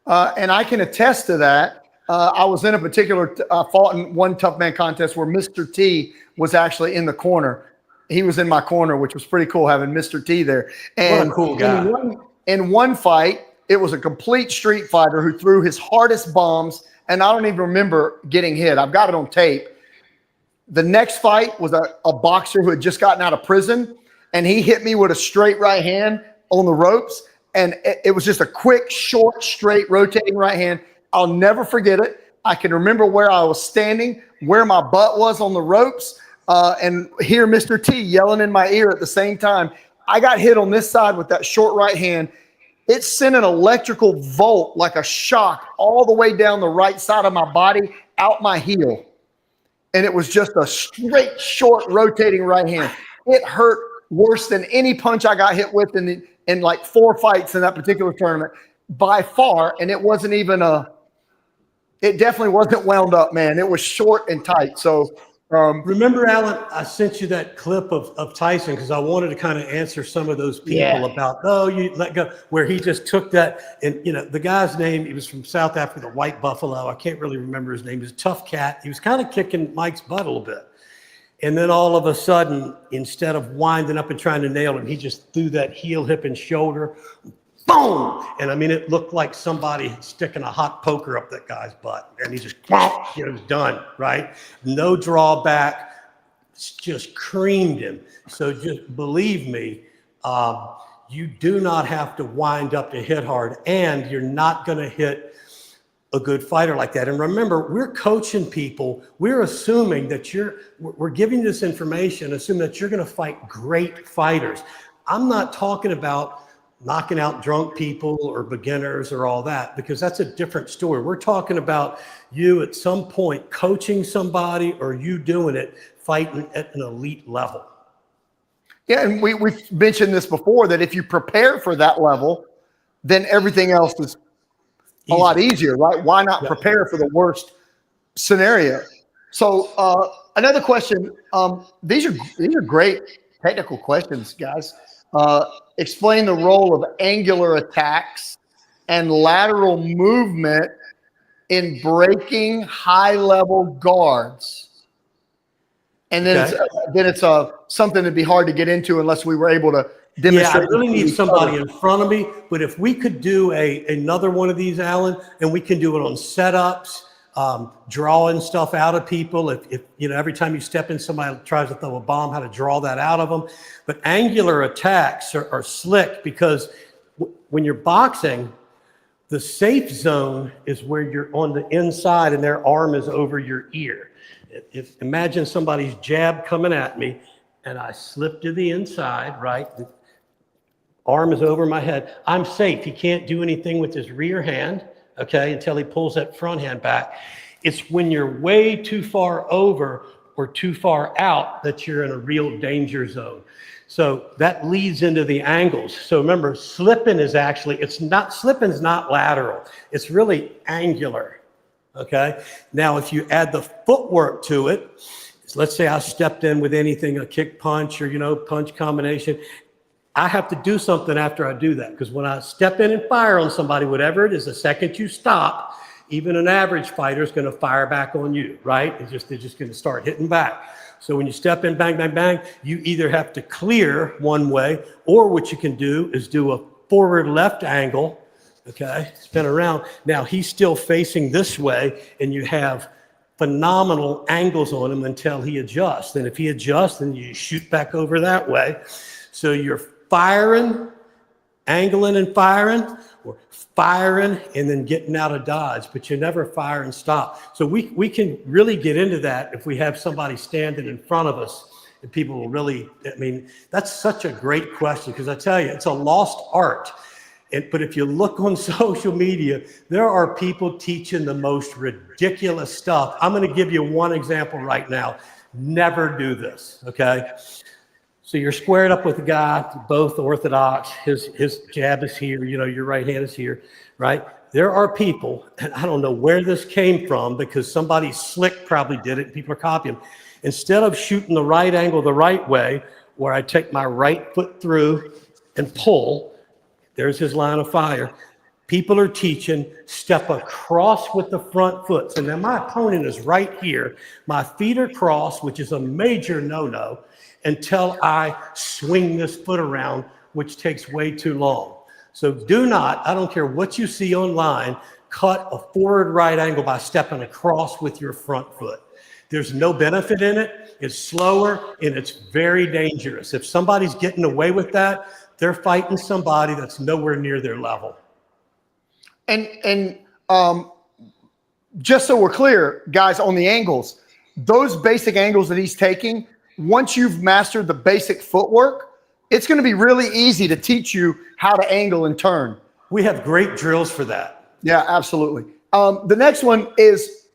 And I can attest to that. I was in a particular fought in one tough man contest where Mr. T was actually in the corner. He was in my corner, which was pretty cool having Mr. T there. And what a cool guy. In one fight, it was a complete street fighter who threw his hardest bombs, and I don't even remember getting hit. I've got it on tape. The next fight was a boxer who had just gotten out of prison, and he hit me with a straight right hand on the ropes. And it was just a quick, short, straight, rotating right hand. I'll never forget it. I can remember where I was standing, where my butt was on the ropes, and hear Mr. T yelling in my ear at the same time. I got hit on this side with that short right hand. It sent an electrical volt, like a shock, all the way down the right side of my body, out my heel. And it was just a straight, short, rotating right hand. It hurt worse than any punch I got hit with in like 4 fights in that particular tournament by far. And it wasn't even it definitely wasn't wound up, man. It was short and tight. So remember, Alan, I sent you that clip of Tyson because I wanted to kind of answer some of those people about, you let go, where he just took that. And, the guy's name, he was from South Africa, the White Buffalo. I can't really remember his name. He was a tough cat. He was kind of kicking Mike's butt a little bit. And then all of a sudden, instead of winding up and trying to nail him, he just threw that heel, hip, and shoulder. Boom! And I mean, it looked like somebody sticking a hot poker up that guy's butt. And he just, it was done, right? No drawback, just creamed him. So just believe me, you do not have to wind up to hit hard, and you're not going to hit a good fighter like that. And remember, we're coaching people. We're assuming that we're giving this information, assuming that you're going to fight great fighters. I'm not talking about knocking out drunk people or beginners or all that, because that's a different story. We're talking about you at some point coaching somebody, or you doing it, fighting at an elite level. Yeah, and we've mentioned this before, that if you prepare for that level, then everything else is a lot easier, right? Why not prepare for the worst scenario? So another question. These are great technical questions, guys. explain the role of angular attacks and lateral movement in breaking high-level guards. And then it's something that'd be hard to get into unless we were able to demonstrate. Yeah, I really need somebody in front of me. But if we could do another one of these, Alan, and we can do it on setups, drawing stuff out of people. If you know, every time you step in, somebody tries to throw a bomb, how to draw that out of them. But angular attacks are slick because when you're boxing, the safe zone is where you're on the inside and their arm is over your ear. Imagine somebody's jab coming at me and I slip to the inside, right? The arm is over my head. I'm safe. He can't do anything with his rear hand, okay, until he pulls that front hand back. It's when you're way too far over or too far out that you're in a real danger zone. So that leads into the angles. So remember, slipping is slipping's not lateral. It's really angular, okay? Now, if you add the footwork to it, let's say I stepped in with anything, a kick punch or, you know, punch combination, I have to do something after I do that. Because when I step in and fire on somebody, whatever it is, the second you stop, even an average fighter is going to fire back on you, right? They're just going to start hitting back. So when you step in, bang, bang, bang, you either have to clear one way, or what you can do is do a forward left angle, okay, spin around. Now he's still facing this way, and you have phenomenal angles on him until he adjusts. And if he adjusts, then you shoot back over that way. So you're firing, angling and firing, or firing and then getting out of dodge, but you never fire and stop. So we can really get into that if we have somebody standing in front of us, and people will really, I mean, that's such a great question, because I tell you, it's a lost art. But if you look on social media, there are people teaching the most ridiculous stuff. I'm going to give you one example right now. Never do this, okay? So you're squared up with a guy, both orthodox. His jab is here, you know, your right hand is here, right? There are people, and I don't know where this came from, because somebody slick probably did it and people are copying. Instead of shooting the right angle the right way, where I take my right foot through and pull, there's his line of fire. People are teaching step across with the front foot. So now my opponent is right here. My feet are crossed, which is a major no-no, until I swing this foot around, which takes way too long. So do not, I don't care what you see online, cut a forward right angle by stepping across with your front foot. There's no benefit in it. It's slower and it's very dangerous. If somebody's getting away with that, they're fighting somebody that's nowhere near their level. And just so we're clear, guys, on the angles, those basic angles that he's taking, once you've mastered the basic footwork, it's going to be really easy to teach you how to angle and turn. We have great drills for that. Yeah, absolutely. The next one is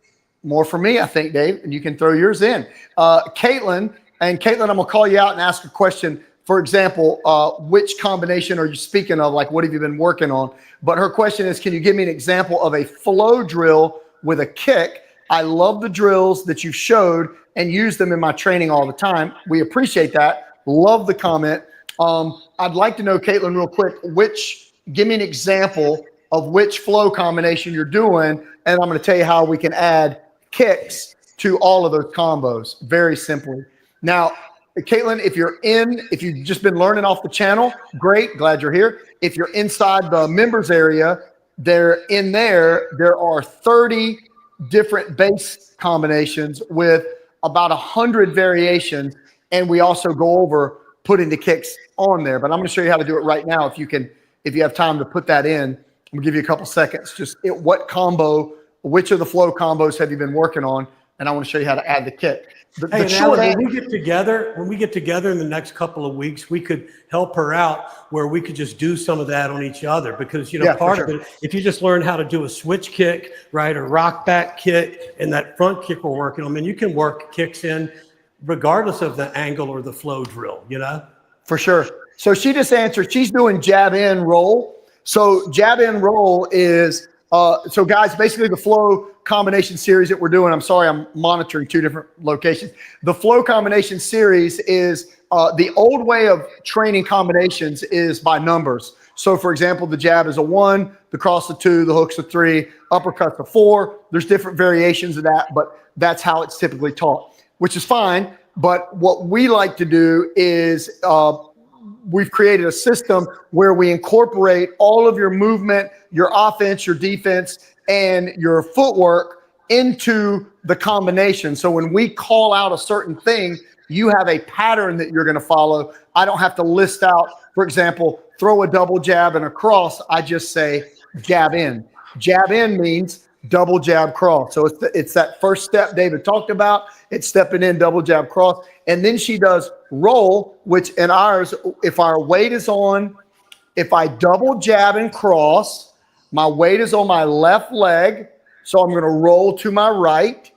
more for me, I think, Dave, and you can throw yours in. Caitlin, I'm going to call you out and ask a question. For example, which combination are you speaking of? Like, what have you been working on? But her question is, can you give me an example of a flow drill with a kick? I love the drills that you've showed and use them in my training all the time. We appreciate that. Love the comment. I'd like to know, Caitlin, real quick, give me an example of which flow combination you're doing, and I'm going to tell you how we can add kicks to all of those combos very simply. Now, Caitlin, if you've just been learning off the channel, great, glad you're here. If you're inside the members area, there are 30 different base combinations with about 100 variations, and we also go over putting the kicks on there. But I'm going to show you how to do it right now. If you have time to put that in, I'm going to give you a couple seconds. Which of the flow combos have you been working on? And I want to show you how to add the kick. Hey, Alan, when we get together in the next couple of weeks, we could help her out where we could just do some of that on each other, because, you know, part of it, if you just learn how to do a switch kick, right, or rock back kick, and that front kick we're working on, I mean, you can work kicks in regardless of the angle or the flow drill, you know? For sure. So she just answered, she's doing jab in roll. So jab in roll is So guys, basically the flow combination series that we're doing, I'm sorry, I'm monitoring 2 different locations. The flow combination series is the old way of training combinations is by numbers. So for example, the jab is a 1, the cross a 2, the hook's a 3, uppercut's a 4. There's different variations of that, but that's how it's typically taught, which is fine. But what we like to do is we've created a system where we incorporate all of your movement, your offense, your defense, and your footwork into the combination. So when we call out a certain thing, you have a pattern that you're going to follow. I don't have to list out, for example, throw a double jab and a cross. I just say jab in. Jab in means double jab cross. So it's that first step David talked about. It's stepping in, double jab cross. And then she does roll, which in ours, if our weight is on, if I double jab and cross, my weight is on my left leg. So I'm going to roll to my right.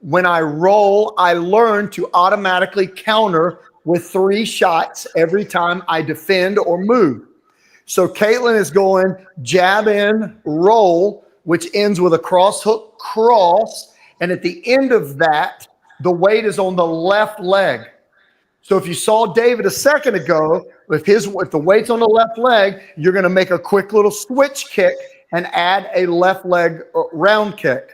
When I roll, I learn to automatically counter with 3 shots every time I defend or move. So Caitlin is going jab in, roll, which ends with a cross hook cross. And at the end of that, the weight is on the left leg. So if you saw David a second ago, if the weight's on the left leg, you're going to make a quick little switch kick and add a left leg round kick.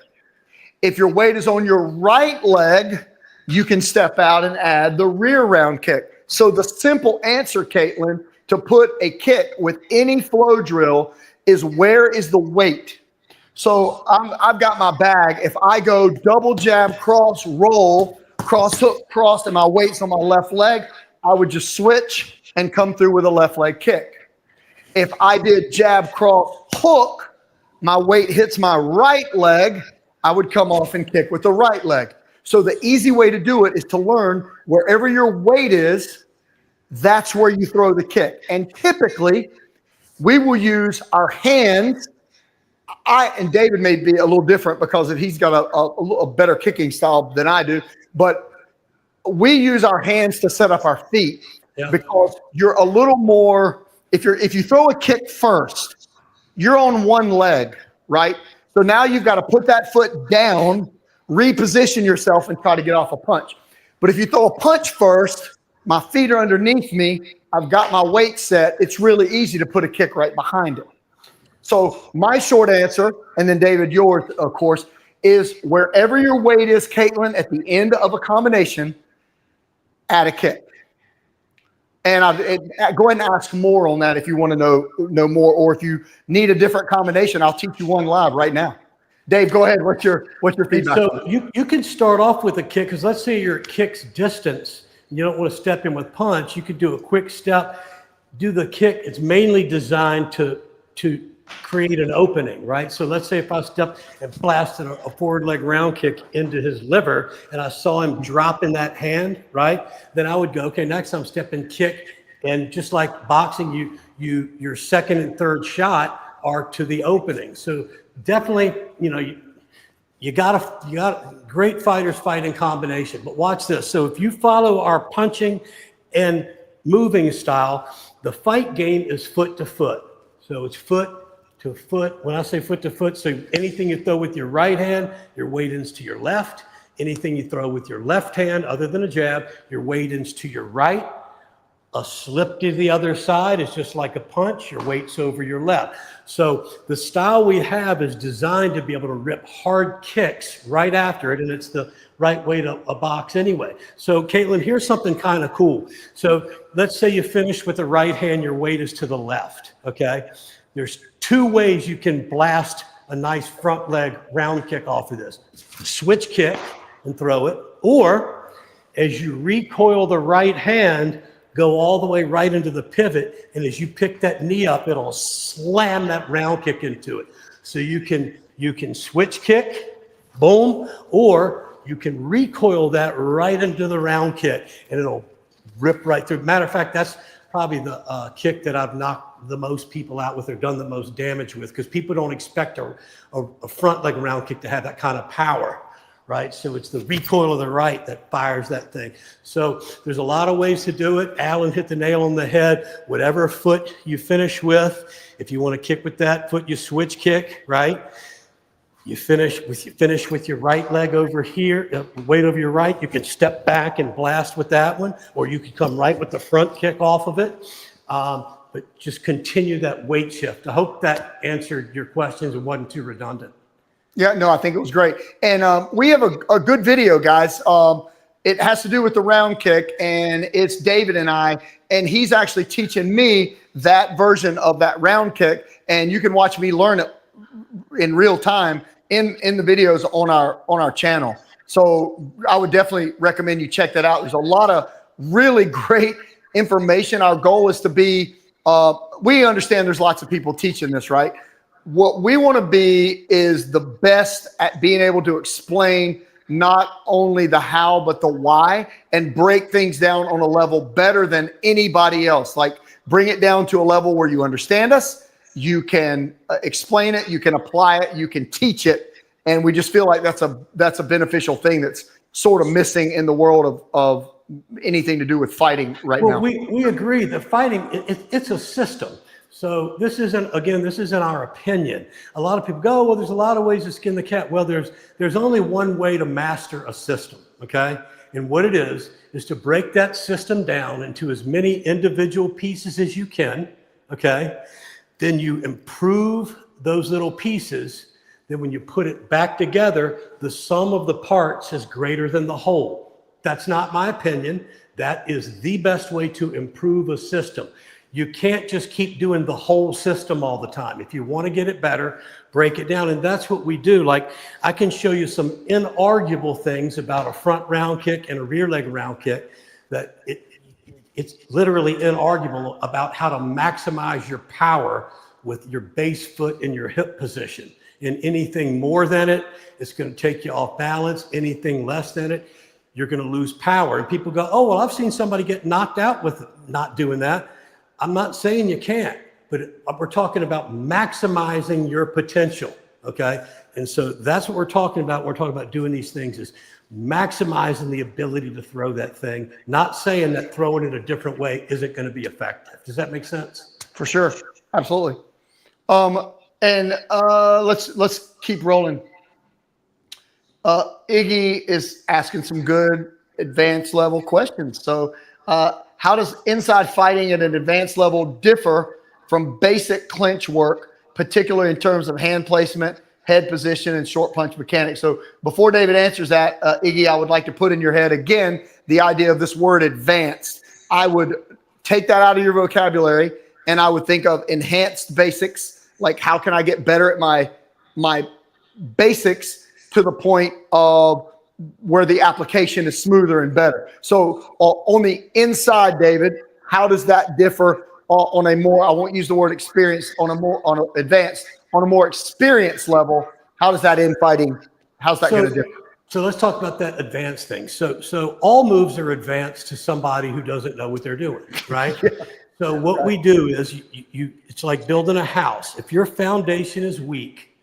If your weight is on your right leg, you can step out and add the rear round kick. So the simple answer, Caitlin, to put a kick with any flow drill is where is the weight? So I've got my bag. If I go double jab, cross, roll, cross hook, cross, and my weight's on my left leg, I would just switch and come through with a left leg kick. If I did jab, cross, hook, my weight hits my right leg, I would come off and kick with the right leg. So the easy way to do it is to learn wherever your weight is, that's where you throw the kick. And typically, we will use our hands. And David may be a little different because he's got a better kicking style than I do. But we use our hands to set up our feet because you're a little more. If you throw a kick first, you're on one leg, right? So now you've got to put that foot down, reposition yourself, and try to get off a punch. But if you throw a punch first, my feet are underneath me. I've got my weight set. It's really easy to put a kick right behind it. So my short answer, and then David, yours, of course, is wherever your weight is, Caitlin, at the end of a combination, add a kick. And go ahead and ask more on that if you want to know more, or if you need a different combination, I'll teach you one live right now. Dave, go ahead. What's your feedback? So you can start off with a kick, because let's say your kick's distance, and you don't want to step in with punch. You could do a quick step, do the kick. It's mainly designed to create an opening, right? So let's say if I stepped and blasted a forward leg round kick into his liver and I saw him drop in that hand, right? Then I would go, okay, next I'm stepping kick. And just like boxing, your second and third shot are to the opening. So definitely, you got great fighters fight in combination, but watch this. So if you follow our punching and moving style, the fight game is foot to foot. So it's foot to foot. When I say foot to foot, so anything you throw with your right hand, your weight ends to your left. Anything you throw with your left hand, other than a jab, your weight ends to your right. A slip to the other side is just like a punch. Your weight's over your left. So the style we have is designed to be able to rip hard kicks right after it, and it's the right way to a box anyway. So Caitlin, here's something kind of cool. So let's say you finish with the right hand, your weight is to the left, okay? There's 2 ways you can blast a nice front leg round kick off of this. Switch kick and throw it, or as you recoil the right hand, go all the way right into the pivot, and as you pick that knee up, it'll slam that round kick into it. So you can switch kick, boom, or you can recoil that right into the round kick, and it'll rip right through. Matter of fact, that's probably the kick that I've knocked the most people out with or done the most damage with, because people don't expect a front leg round kick to have that kind of power, right? So it's the recoil of the right that fires that thing. So there's a lot of ways to do it. Alan hit the nail on the head. Whatever foot you finish with, if you want to kick with that foot, you switch kick, right? You finish with your right leg over here, weight over your right. You can step back and blast with that one, or you can come right with the front kick off of it. But just continue that weight shift. I hope that answered your questions and wasn't too redundant. Yeah, no, I think it was great. And we have a good video, guys. It has to do with the round kick, and it's David and I, and he's actually teaching me that version of that round kick, and you can watch me learn it in real time in the videos on our channel. So I would definitely recommend you check that out. There's a lot of really great information. Our goal is to be, we understand there's lots of people teaching this, right? What we want to be is the best at being able to explain not only the how, but the why, and break things down on a level better than anybody else. Like, bring it down to a level where you understand us, you can explain it, you can apply it, you can teach it. And we just feel like that's a beneficial thing that's sort of missing in the world of anything to do with fighting right now. We agree that fighting, it's a system. So this isn't our opinion. A lot of people go, well, there's a lot of ways to skin the cat. Well, there's only one way to master a system, okay? And what it is to break that system down into as many individual pieces as you can, okay? Then you improve those little pieces. Then when you put it back together, the sum of the parts is greater than the whole. That's not my opinion. That is the best way to improve a system. You can't just keep doing the whole system all the time. If you want to get it better, break it down. And that's what we do. Like, I can show you some inarguable things about a front round kick and a rear leg round kick that it's literally inarguable about how to maximize your power with your base foot in your hip position. And anything more than it, it's going to take you off balance. Anything less than it, you're going to lose power. And people go, oh, well, I've seen somebody get knocked out with not doing that. I'm not saying you can't, but we're talking about maximizing your potential, okay? And so that's what we're talking about. We're talking about doing these things is maximizing the ability to throw that thing, not saying that throwing it a different way isn't going to be effective. Does that make sense? For sure. Absolutely. Let's keep rolling. Iggy is asking some good advanced level questions. So how does inside fighting at an advanced level differ from basic clinch work, particularly in terms of hand placement, head position, and short punch mechanics? So before David answers that, Iggy, I would like to put in your head again the idea of this word advanced. I would take that out of your vocabulary, and I would think of enhanced basics. Like, how can I get better at my basics to the point of where the application is smoother and better? So on the inside, David, how does that differ on a more, I won't use the word experience, on an advanced, on a more experienced level? How does that infighting, how's that going to differ? So let's talk about that advanced thing. So all moves are advanced to somebody who doesn't know what they're doing, right? Yeah. So what we do is it's like building a house. If your foundation is weak,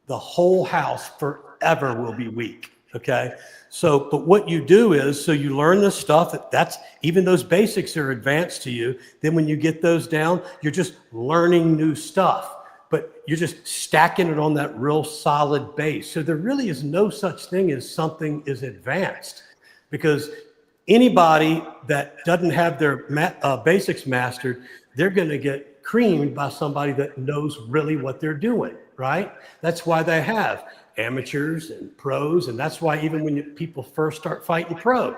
the whole house forever will be weak. Okay. So, but what you do is, so you learn this stuff that's even those basics are advanced to you. Then when you get those down, you're just learning new stuff, but you're just stacking it on that real solid base. So there really is no such thing as something is advanced, because anybody that doesn't have their basics mastered, they're going to get creamed by somebody that knows really what they're doing, right? That's why they have amateurs and pros, and that's why even when people first start fighting pro,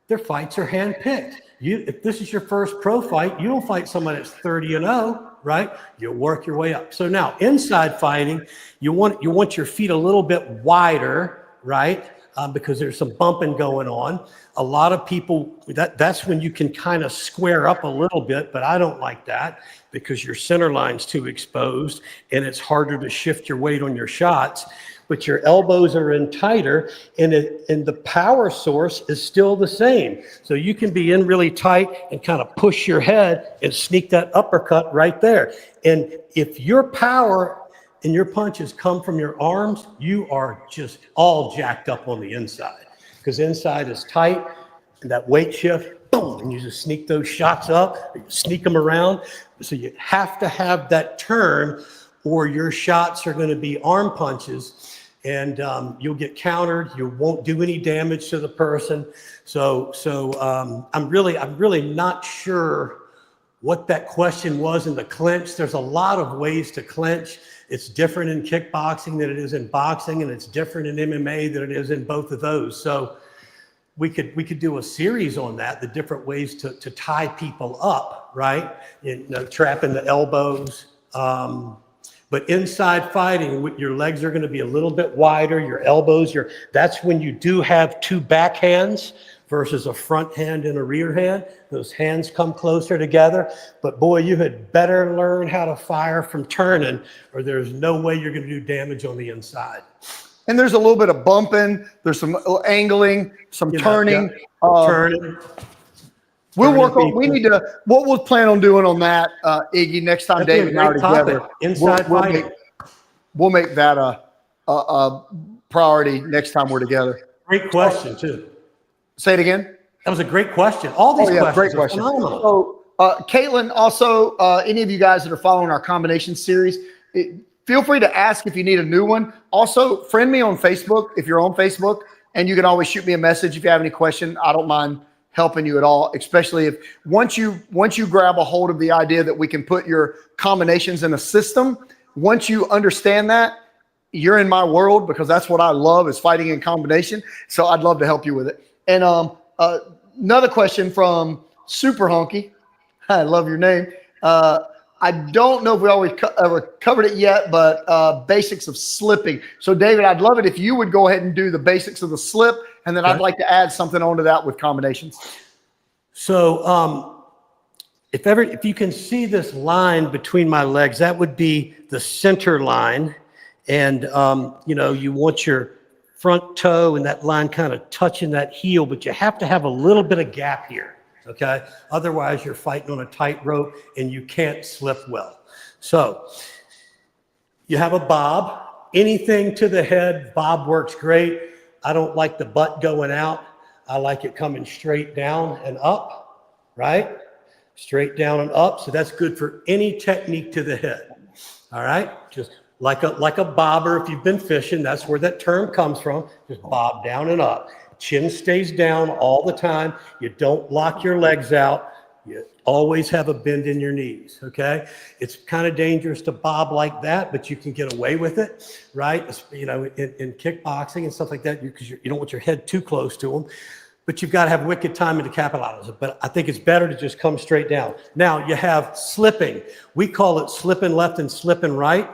their fights are handpicked. If this is your first pro fight, you don't fight someone that's 30-0, right? You'll work your way up. So now inside fighting, you want your feet a little bit wider, right? Because there's some bumping going on. A lot of people, that's when you can kind of square up a little bit, but I don't like that because your center line's too exposed and it's harder to shift your weight on your shots. But your elbows are in tighter, and the power source is still the same. So you can be in really tight and kind of push your head and sneak that uppercut right there. And if your power and your punches come from your arms, you are just all jacked up on the inside, because inside is tight, and that weight shift, boom, and you just sneak those shots up, or you sneak them around. So you have to have that turn, or your shots are going to be arm punches, and you'll get countered. You won't do any damage to the person. So I'm really not sure what that question was in the clinch. There's a lot of ways to clinch. It's different in kickboxing than it is in boxing, and it's different in MMA than it is in both of those. So we could do a series on that, the different ways to tie people up, right? Trapping the elbows. But inside fighting, your legs are going to be a little bit wider, your elbows, that's when you do have two backhands versus a front hand and a rear hand. Those hands come closer together. But boy, you had better learn how to fire from turning, or there's no way you're going to do damage on the inside. And there's a little bit of bumping. There's some angling, some turning. Turning. We'll work on. What we'll plan on doing on that, Iggy. Next time David and I are together, inside fighting. We'll make that a priority next time we're together. Great question too. Say it again. That was a great question. All these questions are phenomenal. So, Caitlin, also, any of you guys that are following our combination series, feel free to ask if you need a new one. Also, friend me on Facebook if you're on Facebook, and you can always shoot me a message if you have any question. I don't mind helping you at all, especially if once you grab a hold of the idea that we can put your combinations in a system. Once you understand that, you're in my world, because that's what I love, is fighting in combination. So I'd love to help you with it. And another question from Super Honky. I love your name. I don't know if we always ever covered it yet, but basics of slipping. So David, I'd love it if you would go ahead and do the basics of the slip, and then I'd like to add something onto that with combinations. So if you can see this line between my legs, that would be the center line. And you want your front toe and that line kind of touching that heel, but you have to have a little bit of gap here. Okay. Otherwise you're fighting on a tightrope and you can't slip well. So you have a bob, anything to the head. Bob works great. I don't like the butt going out. I like it coming straight down and up, right? Straight down and up. So that's good for any technique to the head. All right. Just like a bobber. If you've been fishing, that's where that term comes from. Just bob down and up. Chin stays down all the time. You don't lock your legs out. You always have a bend in your knees, okay? It's kind of dangerous to bob like that, but you can get away with it, right? In kickboxing and stuff like that, because you don't want your head too close to them, but you've got to have wicked timing to capitalize it. But I think it's better to just come straight down. Now you have slipping. We call it slipping left and slipping right.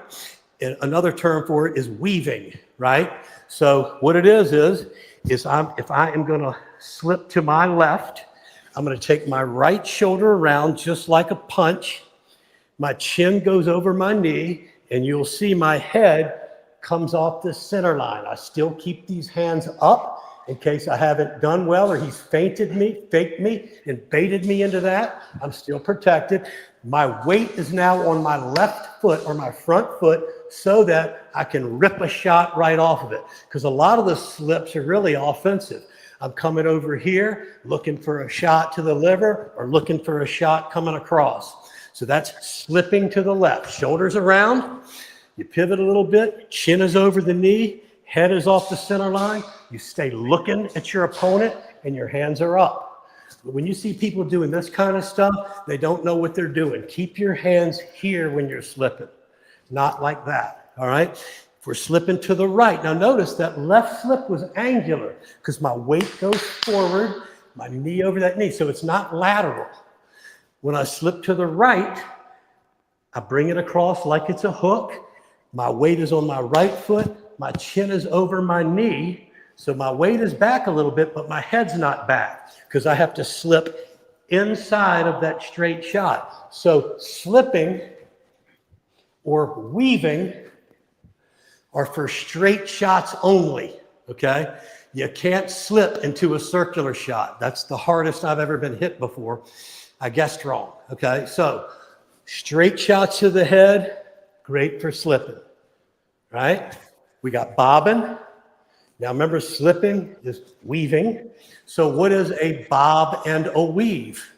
And another term for it is weaving, right? So what it is if I am going to slip to my left, I'm going to take my right shoulder around just like a punch. My chin goes over my knee, and you'll see my head comes off the center line. I still keep these hands up in case I haven't done well or he's faked me, and baited me into that. I'm still protected. My weight is now on my left foot or my front foot so that I can rip a shot right off of it. Because a lot of the slips are really offensive. I'm coming over here, looking for a shot to the liver or looking for a shot coming across. So that's slipping to the left. Shoulders around, you pivot a little bit, chin is over the knee, head is off the center line. You stay looking at your opponent and your hands are up. When you see people doing this kind of stuff, they don't know what they're doing. Keep your hands here when you're slipping, not like that, all right? If we're slipping to the right, now notice that left slip was angular because my weight goes forward, my knee over that knee, so it's not lateral. When I slip to the right, I bring it across like it's a hook. My weight is on my right foot, my chin is over my knee, so my weight is back a little bit, but my head's not back because I have to slip inside of that straight shot. So slipping or weaving are for straight shots only, okay? You can't slip into a circular shot. That's the hardest I've ever been hit before. I guessed wrong, okay? So straight shots to the head, great for slipping. right? We got bobbing. Now remember, slipping is weaving. So what is a bob and a weave?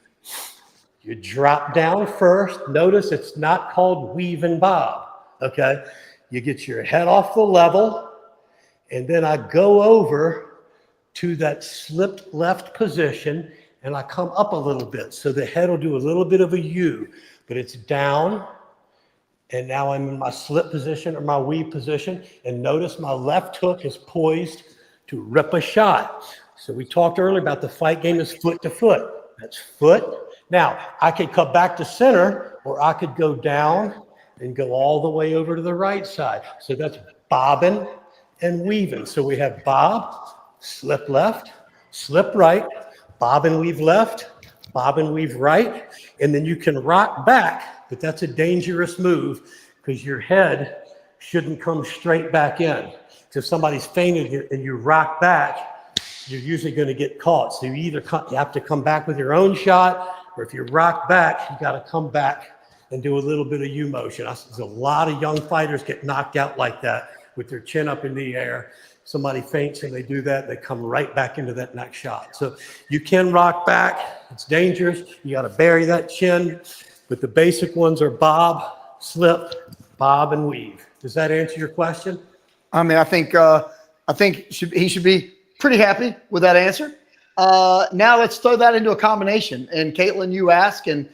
You drop down first. Notice it's not called weave and bob, okay? You get your head off the level, and then I go over to that slipped left position, and I come up a little bit. So the head will do a little bit of a U, but it's down. And now I'm in my slip position or my weave position. And notice my left hook is poised to rip a shot. So we talked earlier about the fight game is foot to foot. That's foot. Now, I could come back to center, or I could go down and go all the way over to the right side. So that's bobbing and weaving. So we have bob, slip left, slip right, bob and weave left, bob and weave right, and then you can rock back. But that's a dangerous move because your head shouldn't come straight back in. So if somebody's fainted and you rock back, you're usually going to get caught. So you have to come back with your own shot, or if you rock back, you got to come back and do a little bit of U motion. There's a lot of young fighters get knocked out like that with their chin up in the air. Somebody faints and they do that, they come right back into that next shot. So you can rock back. It's dangerous. You got to bury that chin. But the basic ones are bob, slip, bob, and weave. Does that answer your question? I mean, I think he should be pretty happy with that answer. Now let's throw that into a combination. And Caitlin, you ask, and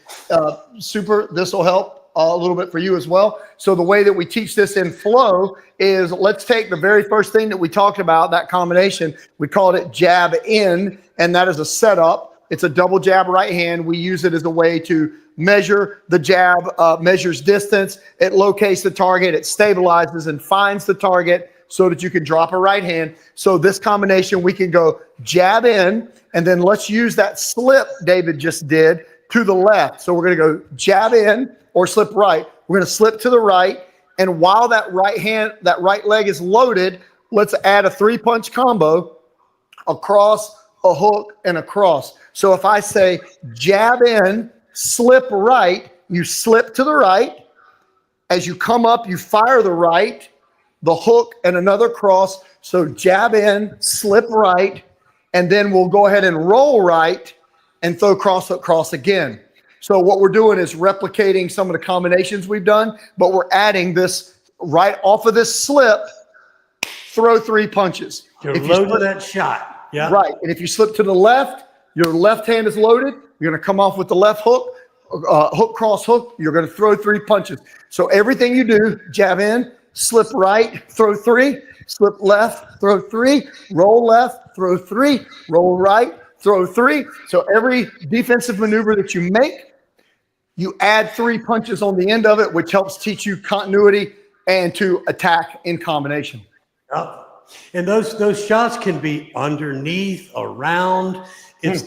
Super, this will help a little bit for you as well. So the way that we teach this in flow is, let's take the very first thing that we talked about, that combination. We called it jab in, and that is a setup. It's a double jab right hand. We use it as a way to measure the jab, measures distance. It locates the target. It stabilizes and finds the target so that you can drop a right hand. So this combination, we can go jab in, and then let's use that slip David just did to the left. So we're going to go jab in or slip right. We're going to slip to the right. And while that right leg is loaded, let's add a 3-punch combo across, a hook, and a cross. So if I say jab in, slip right, you slip to the right. As you come up, you fire the right, the hook, and another cross. So jab in, slip right, and then we'll go ahead and roll right and throw cross, hook, cross again. So what we're doing is replicating some of the combinations we've done, but we're adding this right off of this slip, throw 3 punches. You're loading that shot. Yeah. Right. And if you slip to the left, your left hand is loaded. You're going to come off with the left hook, hook, cross, hook. You're going to throw 3 punches. So everything you do, jab in, slip right, throw 3, slip left, throw 3, roll left, throw 3, roll right, throw 3. So every defensive maneuver that you make, you add 3 punches on the end of it, which helps teach you continuity and to attack in combination. Yep. And those shots can be underneath, around. It's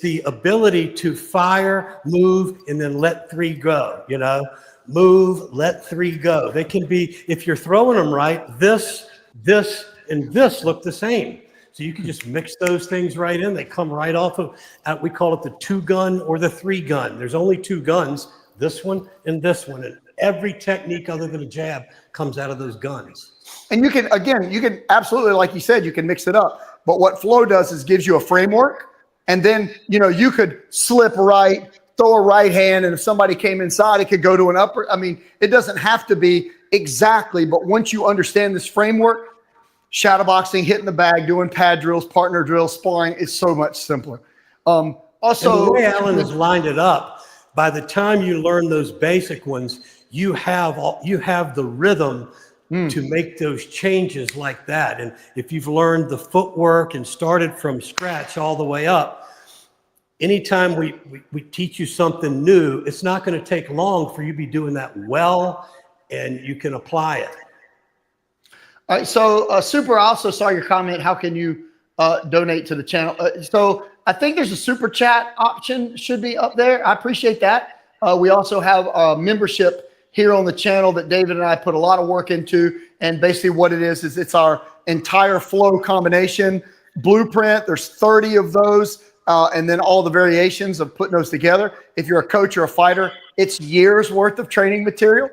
the ability to fire, move, and then let 3 go. You know, move, let 3 go. They can be, if you're throwing them right, this, and this look the same. So you can just mix those things right in. They come right off of, we call it the 2-gun or the 3-gun. There's only 2 guns, this one and this one. And every technique other than a jab comes out of those guns. And you can absolutely, like you said, you can mix it up. But what flow does is gives you a framework. And then, you could slip right, throw a right hand, and if somebody came inside, it could go to an upper. I mean, it doesn't have to be exactly, but once you understand this framework, shadowboxing, hitting the bag, doing pad drills, partner drills, sparring is so much simpler. Also, and the way Alan has lined it up, by the time you learn those basic ones, you have the rhythm to make those changes like that. And if you've learned the footwork and started from scratch all the way up, anytime we teach you something new, it's not going to take long for you to be doing that well, and you can apply it. All right, so Super, I also saw your comment. How can you donate to the channel? So I think there's a super chat option should be up there. I appreciate that. We also have a membership here on the channel that David and I put a lot of work into. And basically what it is it's our entire flow combination blueprint. There's 30 of those. And then all the variations of putting those together. If you're a coach or a fighter, it's years worth of training material.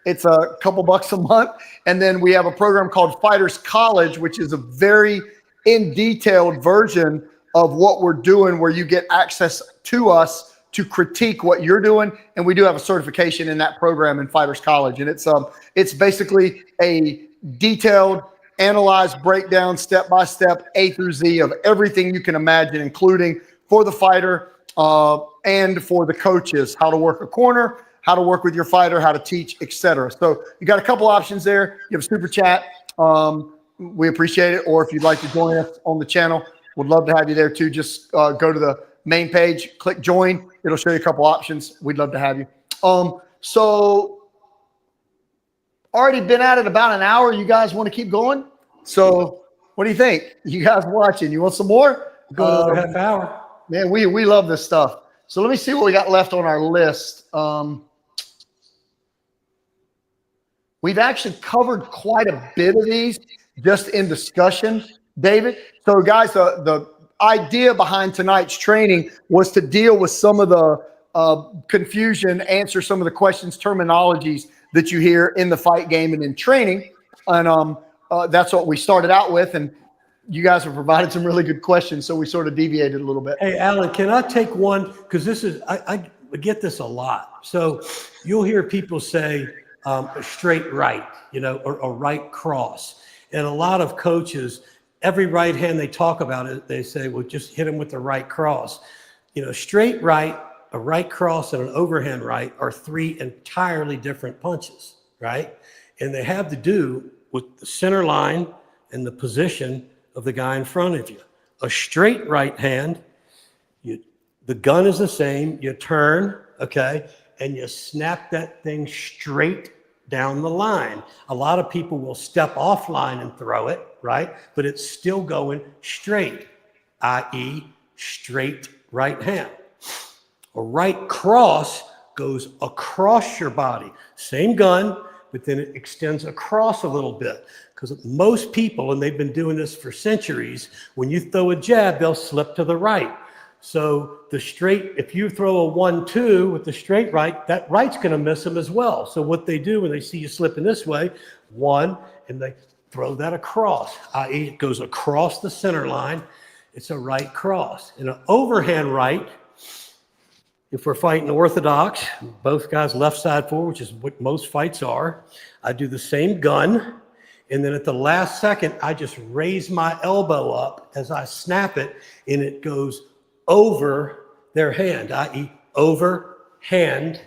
It's a couple bucks a month. And then we have a program called Fighters College, which is a very in detailed version of what we're doing, where you get access to us to critique what you're doing. And we do have a certification in that program in Fighters College. And it's basically a detailed, analyzed breakdown, step-by-step, A through Z of everything you can imagine, including for the fighter and for the coaches, how to work a corner, how to work with your fighter, how to teach, etc. So you got a couple options there. You have a super chat. We appreciate it. Or if you'd like to join us on the channel, would love to have you there too. Just go to the main page, click join. It'll show you a couple options. We'd love to have you. So already been at it about an hour. You guys want to keep going? So what do you think? You guys watching? You want some more? Go another half hour. Man, we love this stuff. So let me see what we got left on our list. We've actually covered quite a bit of these just in discussion, David. So guys, the idea behind tonight's training was to deal with some of the confusion, answer some of the questions, terminologies that you hear in the fight game and in training. And that's what we started out with. And you guys have provided some really good questions, so we sort of deviated a little bit. Hey, Alan, can I take one? Because this is, I get this a lot. So you'll hear people say a straight right, or a right cross. And a lot of coaches, every right hand they talk about it, they say, well, just hit him with the right cross. Straight right, a right cross, and an overhand right are three entirely different punches, right? And they have to do with the center line and the position of the guy in front of you. A straight right hand, the gun is the same, you turn, okay, and you snap that thing straight down the line. A lot of people will step off line and throw it, right? But it's still going straight, i.e. straight right hand. A right cross goes across your body. Same gun, but then it extends across a little bit. Because most people, and they've been doing this for centuries, when you throw a jab, they'll slip to the right. So the straight, if you throw a 1-2 with the straight right, that right's going to miss them as well. So what they do when they see you slipping this way, one, and they throw that across, i.e. it goes across the center line. It's a right cross. And an overhand right, if we're fighting orthodox, both guys left side forward, which is what most fights are, I do the same gun. And then at the last second, I just raise my elbow up as I snap it, and it goes over their hand, i.e. overhand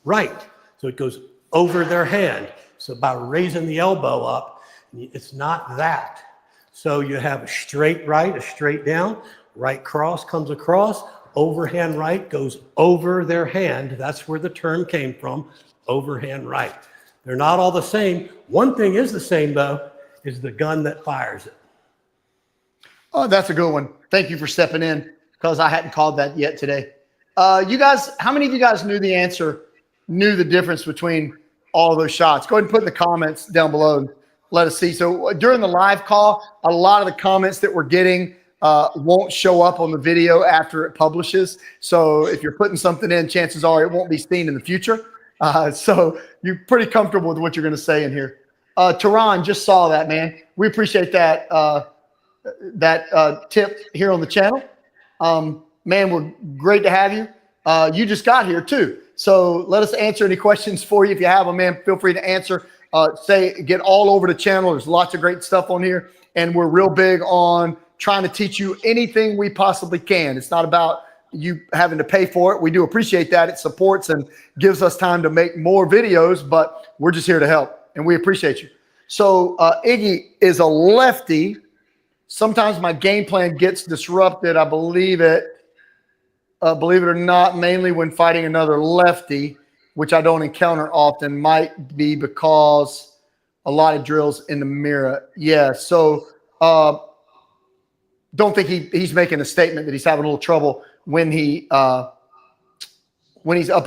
right. So it goes over their hand. So by raising the elbow up, it's not that. So you have a straight right, a straight down, right cross comes across, overhand right goes over their hand. That's where the term came from, overhand right. They're not all the same. One thing is the same, though, is the gun that fires it. Oh, that's a good one. Thank you for stepping in, because I hadn't called that yet today. You guys, how many of you guys knew the difference between all of those shots? Go ahead and put in the comments down below and let us see. So during the live call, a lot of the comments that we're getting won't show up on the video after it publishes. So if you're putting something in, chances are it won't be seen in the future. So you're pretty comfortable with what you're going to say in here. Tehran, just saw that, man. We appreciate that tip here on the channel. Man, we're great to have you. You just got here too. So let us answer any questions for you. If you have them, man, feel free to answer. Get all over the channel. There's lots of great stuff on here. And we're real big on trying to teach you anything we possibly can. It's not about you having to pay for it. We do appreciate that. It supports and gives us time to make more videos, but we're just here to help, and we appreciate you. So Iggy is a lefty. Sometimes my game plan gets disrupted. I believe it or not, mainly when fighting another lefty, which I don't encounter often, might be because a lot of drills in the mirror. Yeah, so don't think he's making a statement that he's having a little trouble when he's up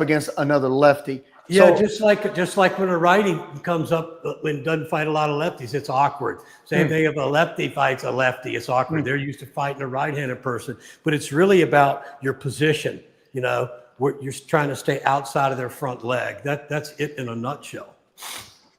against another lefty. Yeah, so, just like when a righty comes up, when doesn't fight a lot of lefties, it's awkward. Same thing if a lefty fights a lefty, it's awkward. They're used to fighting a right-handed person, but it's really about your position. Where you're trying to stay outside of their front leg. That's it in a nutshell.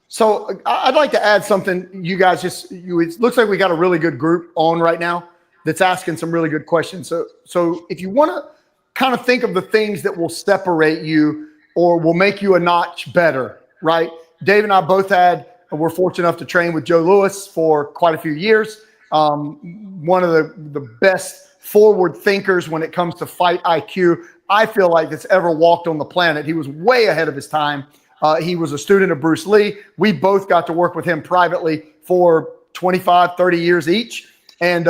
So I'd like to add something. You guys it looks like we got a really good group on right now that's asking some really good questions. So if you want to kind of think of the things that will separate you or will make you a notch better, right? Dave and I both we're fortunate enough to train with Joe Louis for quite a few years. One of the best forward thinkers when it comes to fight IQ, I feel like, that's ever walked on the planet. He was way ahead of his time. He was a student of Bruce Lee. We both got to work with him privately for 25, 30 years each. And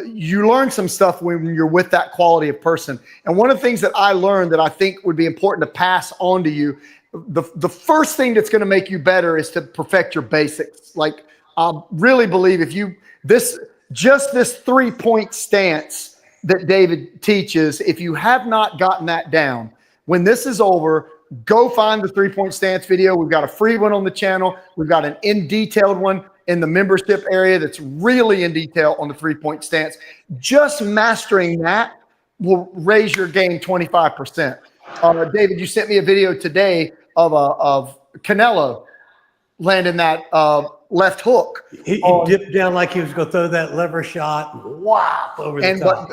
you learn some stuff when you're with that quality of person. And one of the things that I learned that I think would be important to pass on to you, the first thing that's going to make you better is to perfect your basics. Like, I really believe this 3-point stance that David teaches, if you have not gotten that down, when this is over, go find the 3-point stance video. We've got a free one on the channel. We've got an in-detailed one in the membership area that's really in detail on the 3-point stance. Just mastering that will raise your game 25%. David, you sent me a video today of Canelo landing that left hook. He dipped down like he was going to throw that lever shot and whop over the top.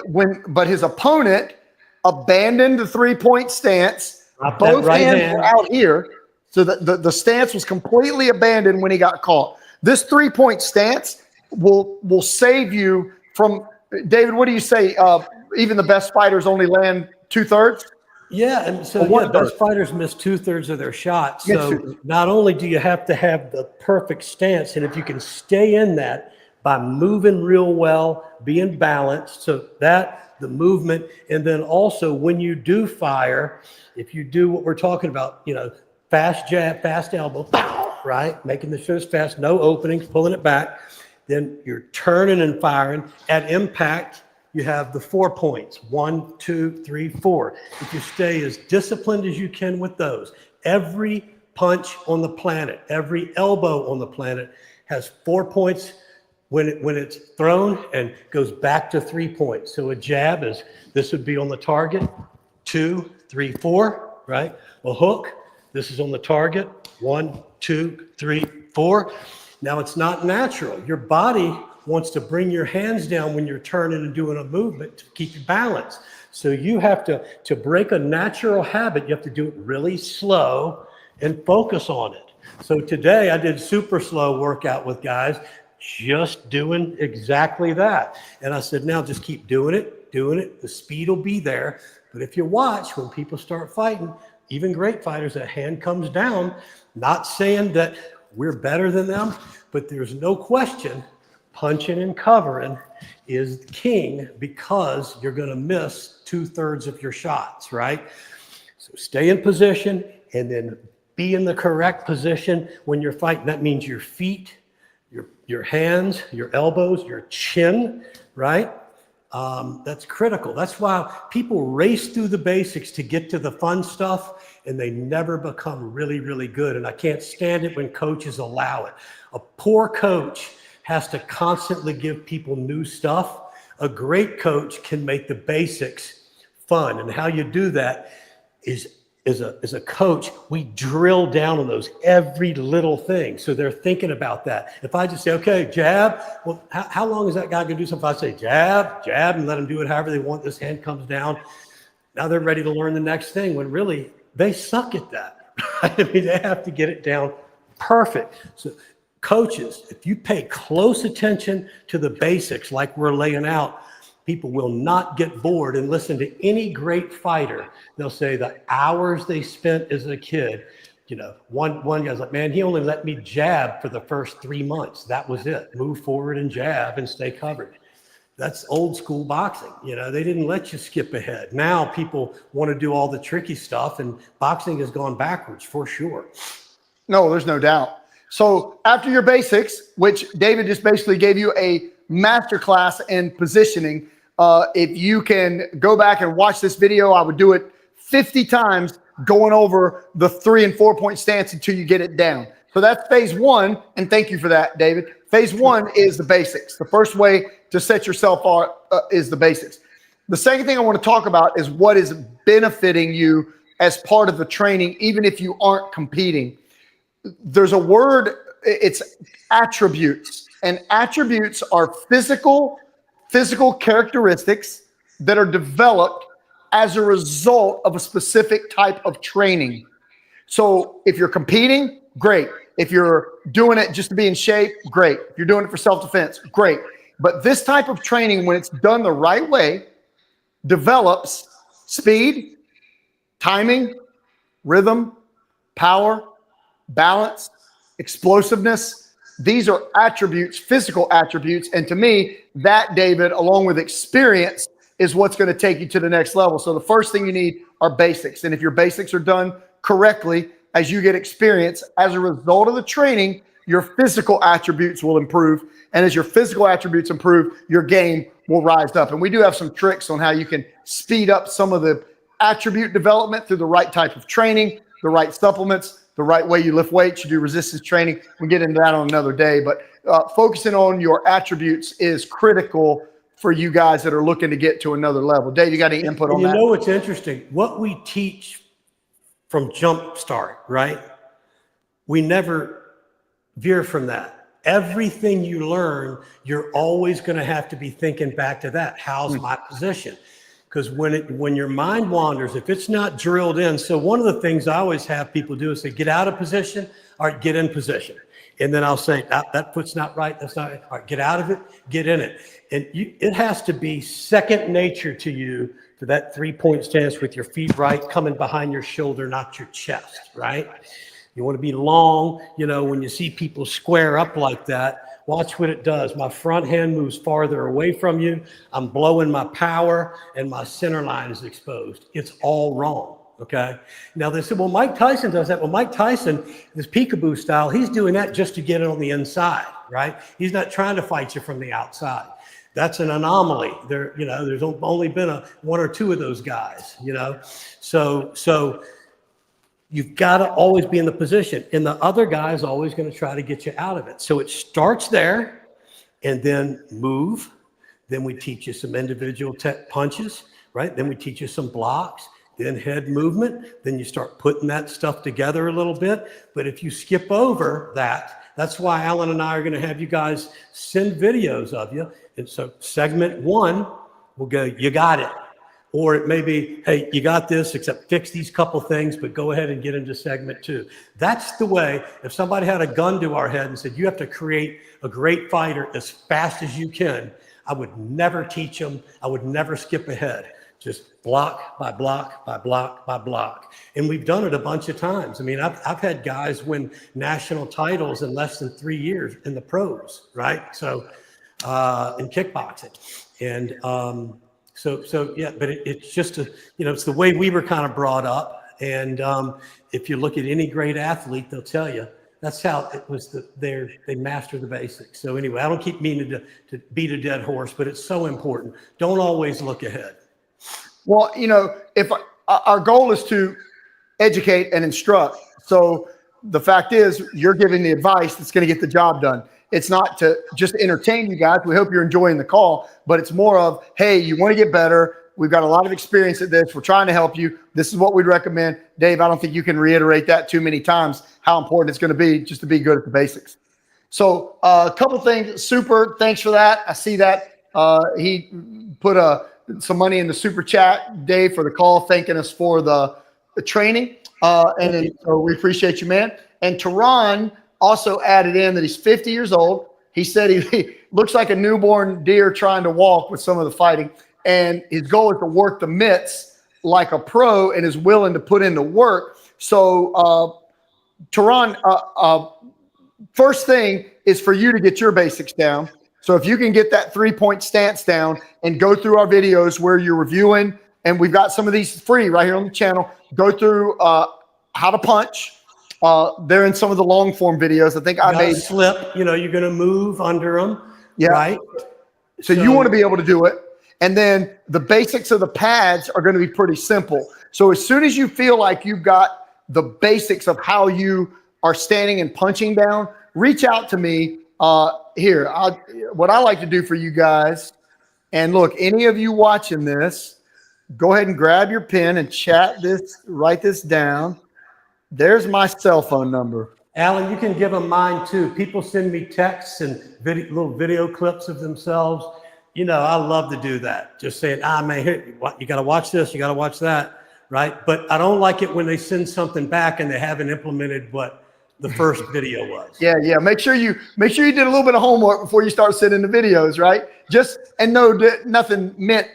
But his opponent abandoned the 3-point stance. Both hands were out here, so the stance was completely abandoned when he got caught. This 3-point stance will save you from, David, what do you say? Even the best fighters only land 2/3? Yeah, and so best fighters miss 2/3 of their shots. So not only do you have to have the perfect stance, and if you can stay in that by moving real well, being balanced, so that the movement, and then also when you do fire, if you do what we're talking about, fast jab, fast elbow, right? Making the shots fast, no openings, pulling it back. Then you're turning and firing. At impact, you have the 4 points, 1, 2, 3, 4. If you stay as disciplined as you can with those, every punch on the planet, every elbow on the planet has 4 points when it's thrown and goes back to 3 points. So a jab this would be on the target, 2, 3, 4, right? A hook, this is on the target, 1, 2, 3, 4. Now it's not natural. Your body wants to bring your hands down when you're turning and doing a movement to keep you balanced. So you have to break a natural habit, you have to do it really slow and focus on it. So today I did super slow workout with guys, just doing exactly that. And I said, now just keep doing it. The speed will be there. But if you watch, when people start fighting, even great fighters, that hand comes down, not saying that we're better than them, but there's no question punching and covering is king because you're going to miss 2/3 of your shots, right? So stay in position and then be in the correct position when you're fighting. That means your feet, your hands, your elbows, your chin, right? That's critical. That's why people race through the basics to get to the fun stuff, and they never become really, really good. And I can't stand it when coaches allow it. A poor coach has to constantly give people new stuff. A great coach can make the basics fun. And how you do that is as a coach, we drill down on those every little thing. So they're thinking about that. If I just say, okay, jab, well, how long is that guy going to do something? If I say jab, and let them do it however they want, this hand comes down. Now they're ready to learn the next thing when really they suck at that. Right? I mean, they have to get it down perfect. So coaches, if you pay close attention to the basics like we're laying out, people will not get bored and listen to any great fighter. They'll say the hours they spent as a kid. One guy's like, man, he only let me jab for the first 3 months. That was it. Move forward and jab and stay covered. That's old school boxing. They didn't let you skip ahead. Now people want to do all the tricky stuff, and boxing has gone backwards for sure. No, there's no doubt. So after your basics, which David just basically gave you a masterclass in positioning, if you can go back and watch this video, I would do it 50 times going over the 3 and 4 point stance until you get it down. So that's phase one. And thank you for that, David. Phase one is the basics. The first way to set yourself up is the basics. The second thing I want to talk about is what is benefiting you as part of the training, even if you aren't competing. there's a word, it's attributes, and attributes are physical characteristics that are developed as a result of a specific type of training. So if you're competing, great. If you're doing it just to be in shape, great. If you're doing it for self-defense, great. But this type of training, when it's done the right way, develops speed, timing, rhythm, power, balance, explosiveness. These are attributes, physical attributes. And to me, that, David, along with experience, is what's going to take you to the next level. So the first thing you need are basics. And if your basics are done correctly, as you get experience, as a result of the training, your physical attributes will improve. And as your physical attributes improve, your game will rise up. And we do have some tricks on how you can speed up some of the attribute development through the right type of training, the right supplements, the right way you lift weights, you do resistance training. We'll get into that on another day. But focusing on your attributes is critical for you guys that are looking to get to another level. Dave, you got any input on that? You know what's interesting? What we teach from Jump Start, right? We never veer from that. Everything you learn, you're always going to have to be thinking back to that. How's my position? Because when your mind wanders, if it's not drilled in, so one of the things I always have people do is say, get out of position, all right, get in position. And then I'll say, that foot's not right, that's not right. All right, get out of it, get in it. And it has to be second nature to you for that 3-point stance with your feet right, coming behind your shoulder, not your chest, right? You want to be long. You know, when you see people square up like that, watch what it does. My front hand moves farther away from you. I'm blowing my power and my center line is exposed. It's all wrong. Okay. Now they said, well, Mike Tyson does that. Well, Mike Tyson, this peekaboo style, he's doing that just to get it on the inside, right? He's not trying to fight you from the outside. That's an anomaly. There, you know, there's only been one or two of those guys, you know? So you've got to always be in the position, and the other guy is always going to try to get you out of it. So it starts there and then move. Then we teach you some individual punches, right? Then we teach you some blocks. Then head movement, then you start putting that stuff together a little bit. But if you skip over that, that's why Alan and I are going to have you guys send videos of you. And so segment 1 will go, you got it. Or it may be, hey, you got this, except fix these couple things, but go ahead and get into segment 2. That's the way. If somebody had a gun to our head and said, you have to create a great fighter as fast as you can, I would never teach them. I would never skip ahead. Just block by block by block by block. And we've done it a bunch of times. I mean, I've had guys win national titles in less than 3 years in the pros, right? So in kickboxing. And so yeah, but it's just it's the way we were kind of brought up. And if you look at any great athlete, they'll tell you that's how it was. They master the basics. So anyway, I don't keep meaning to beat a dead horse, but it's so important. Don't always look ahead. Well, if our goal is to educate and instruct. So the fact is you're giving the advice that's going to get the job done. It's not to just entertain you guys. We hope you're enjoying the call, but it's more of, hey, you want to get better. We've got a lot of experience at this. We're trying to help you. This is what we'd recommend. Dave, I don't think you can reiterate that too many times, how important it's going to be just to be good at the basics. So a couple things. Super. Thanks for that. I see that. He put some money in the super chat, Dave, for the call, thanking us for the training. So we appreciate you, man. And Tehran also added in that he's 50 years old. He said he looks like a newborn deer trying to walk with some of the fighting. And his goal is to work the mitts like a pro and is willing to put in the work. So Tehran, first thing is for you to get your basics down. So if you can get that 3-point stance down and go through our videos where you're reviewing, and we've got some of these free right here on the channel, go through how to punch. They're in some of the long form videos. I think I made slip, you're going to move under them. Yeah. Right. So you want to be able to do it. And then the basics of the pads are going to be pretty simple. So as soon as you feel like you've got the basics of how you are standing and punching down, reach out to me. What I like to do for you guys, and look, any of you watching this, go ahead and grab your pen and write this down. There's my cell phone number. Alan, you can give them mine too. People send me texts and little video clips of themselves. You know, I love to do that. Just saying, man, here, you got to watch this, you got to watch that, right? But I don't like it when they send something back and they haven't implemented what the first video was. Yeah. Make sure you did a little bit of homework before you start sending the videos, right? And no, nothing meant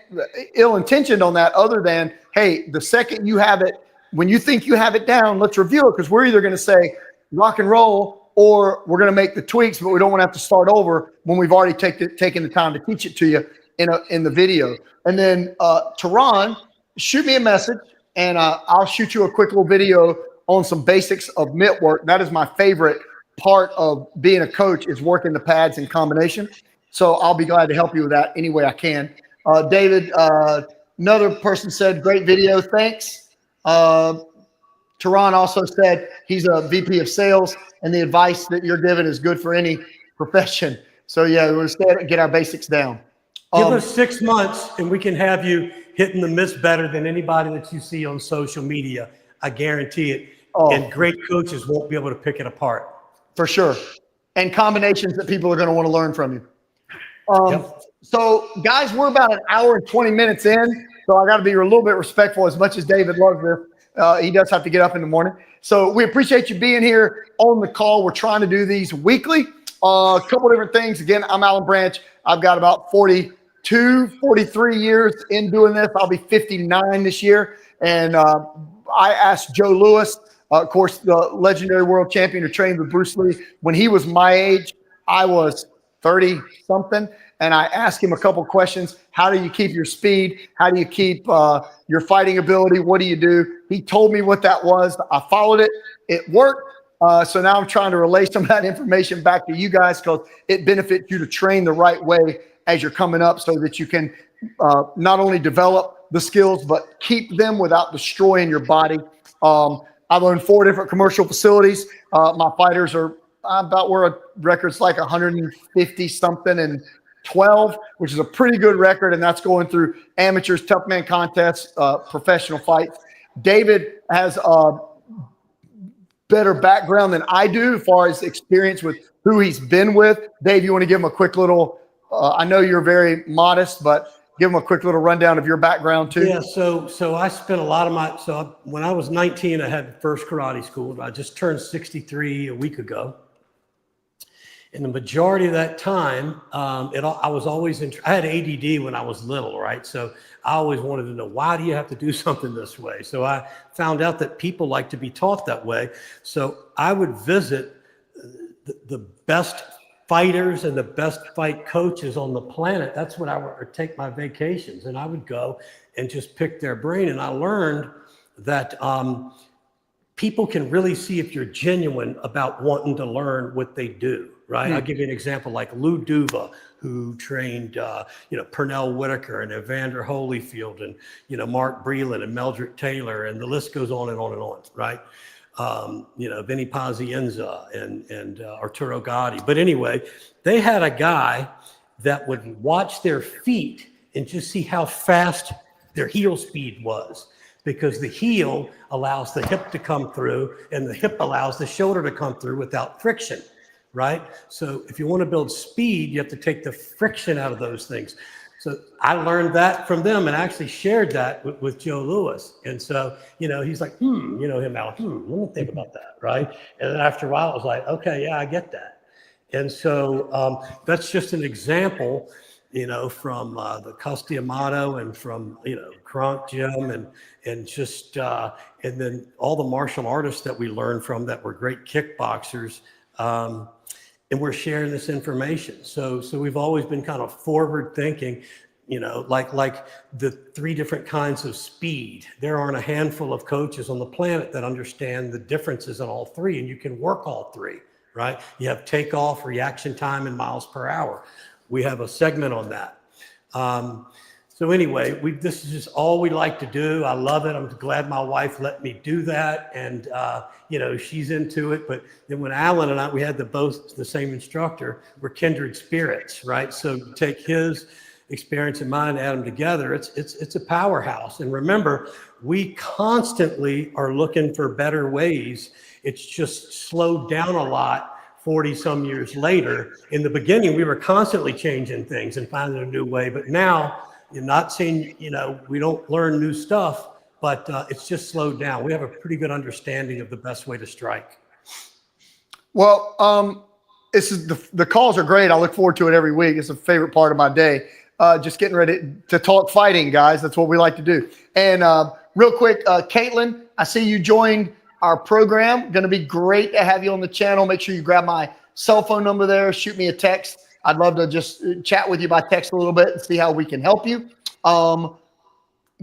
ill-intentioned on that, other than, hey, the second you have it, when you think you have it down, let's review it, because we're either going to say rock and roll, or we're going to make the tweaks, but we don't want to have to start over when we've already taken the time to teach it to you in the video. And then Teron, shoot me a message, and I'll shoot you a quick little video on some basics of mitt work. That is my favorite part of being a coach, is working the pads in combination. So I'll be glad to help you with that any way I can. David, another person said, great video, thanks. Teron also said he's a VP of sales, and the advice that you're giving is good for any profession. So yeah, we'll get our basics down. Give us 6 months and we can have you hitting the mitts better than anybody that you see on social media. I guarantee it. And great coaches won't be able to pick it apart. For sure. And combinations that people are going to want to learn from you. So guys, we're about an hour and 20 minutes in. So I got to be a little bit respectful, as much as David loves this. He does have to get up in the morning. So we appreciate you being here on the call. We're trying to do these weekly. A couple different things. Again, I'm Alan Branch. I've got about 42, 43 years in doing this. I'll be 59 this year. And I asked Joe Louis, of course, the legendary world champion who trained with Bruce Lee. When he was my age, I was 30 something. And I asked him a couple questions. How do you keep your speed? How do you keep your fighting ability? What do you do? He told me what that was. I followed it. It worked. So now I'm trying to relay some of that information back to you guys, because it benefits you to train the right way as you're coming up, so that you can not only develop the skills, but keep them without destroying your body. I've owned 4 different commercial facilities. My fighters are about where a record's like 150 something and 12, which is a pretty good record. And that's going through amateurs, tough man contests, professional fights. David has a better background than I do as far as experience with who he's been with. Dave, you want to give him a quick little, I know you're very modest, but give him a quick little rundown of your background too. Yeah, so I spent a lot of when I was 19, I had first karate school. I just turned 63 a week ago. And the majority of that time, I was always I had ADD when I was little, right? So I always wanted to know, why do you have to do something this way? So I found out that people like to be taught that way. So I would visit the best fighters and the best fight coaches on the planet. That's when I would take my vacations, and I would go and just pick their brain. And I learned that people can really see if you're genuine about wanting to learn what they do, right? I'll give you an example, like Lou Duva, who trained, Pernell Whitaker and Evander Holyfield and, Mark Breland and Meldrick Taylor, and the list goes on and on and on, right? Vinny Pazienza and Arturo Gatti. But anyway, they had a guy that would watch their feet and just see how fast their heel speed was, because the heel allows the hip to come through and the hip allows the shoulder to come through without friction, right? So if you want to build speed, you have to take the friction out of those things. So I learned that from them and actually shared that with Joe Louis. And so, he's like, him out, let me think about that, right? And then after a while, it was like, okay, yeah, I get that. And so that's just an example, from the Costa Amato and from, Kronk Jim and just, and then all the martial artists that we learned from that were great kickboxers. And we're sharing this information. So we've always been kind of forward thinking, like the 3 different kinds of speed. There aren't a handful of coaches on the planet that understand the differences in all 3, and you can work all 3, right? You have takeoff, reaction time, and miles per hour. We have a segment on that. So anyway, this is just all we like to do. I love it. I'm glad my wife let me do that. And, she's into it. But then when Alan and I, we had both the same instructor, we're kindred spirits, right? So take his experience of mine, add them together, it's a powerhouse. And remember, we constantly are looking for better ways. It's just slowed down a lot 40 some years later. In the beginning, we were constantly changing things and finding a new way. But now, you're not saying, we don't learn new stuff, but it's just slowed down. We have a pretty good understanding of the best way to strike. Well, this is the calls are great. I look forward to it every week. It's a favorite part of my day. Just getting ready to talk fighting, guys. That's what we like to do. And real quick, Caitlin, I see you joined our program. Going to be great to have you on the channel. Make sure you grab my cell phone number there. Shoot me a text. I'd love to just chat with you by text a little bit and see how we can help you.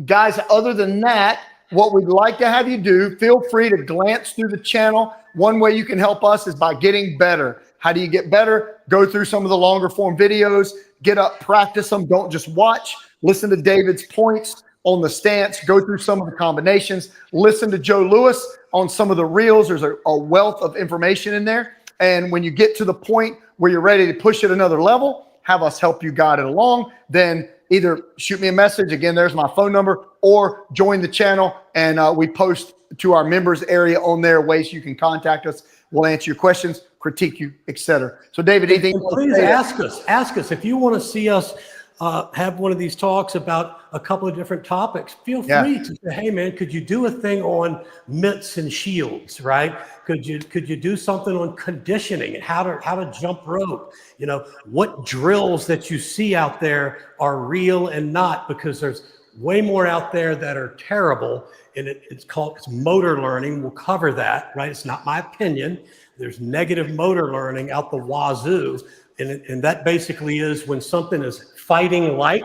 Guys, other than that, what we'd like to have you do, feel free to glance through the channel. One way you can help us is by getting better. How do you get better? Go through some of the longer form videos, get up, practice them. Don't just watch. Listen to David's points on the stance, go through some of the combinations, listen to Joe Lewis on some of the reels. There's a wealth of information in there. And when you get to the point where you're ready to push it another level, have us help you guide it along. Then either shoot me a message. Again, there's my phone number, or join the channel. And we post to our members area on there ways you can contact us. We'll answer your questions, critique you, etc. So David, anything? Please ask us if you want to see us have one of these talks about a couple of different topics. Feel free to say, hey man, could you do a thing on mitts and shields, right? Could you do something on conditioning and how to jump rope? What drills that you see out there are real and not, because there's way more out there that are terrible. And it's motor learning. We'll cover that, right? It's not my opinion. There's negative motor learning out the wazoo. And that basically is when something is fighting like,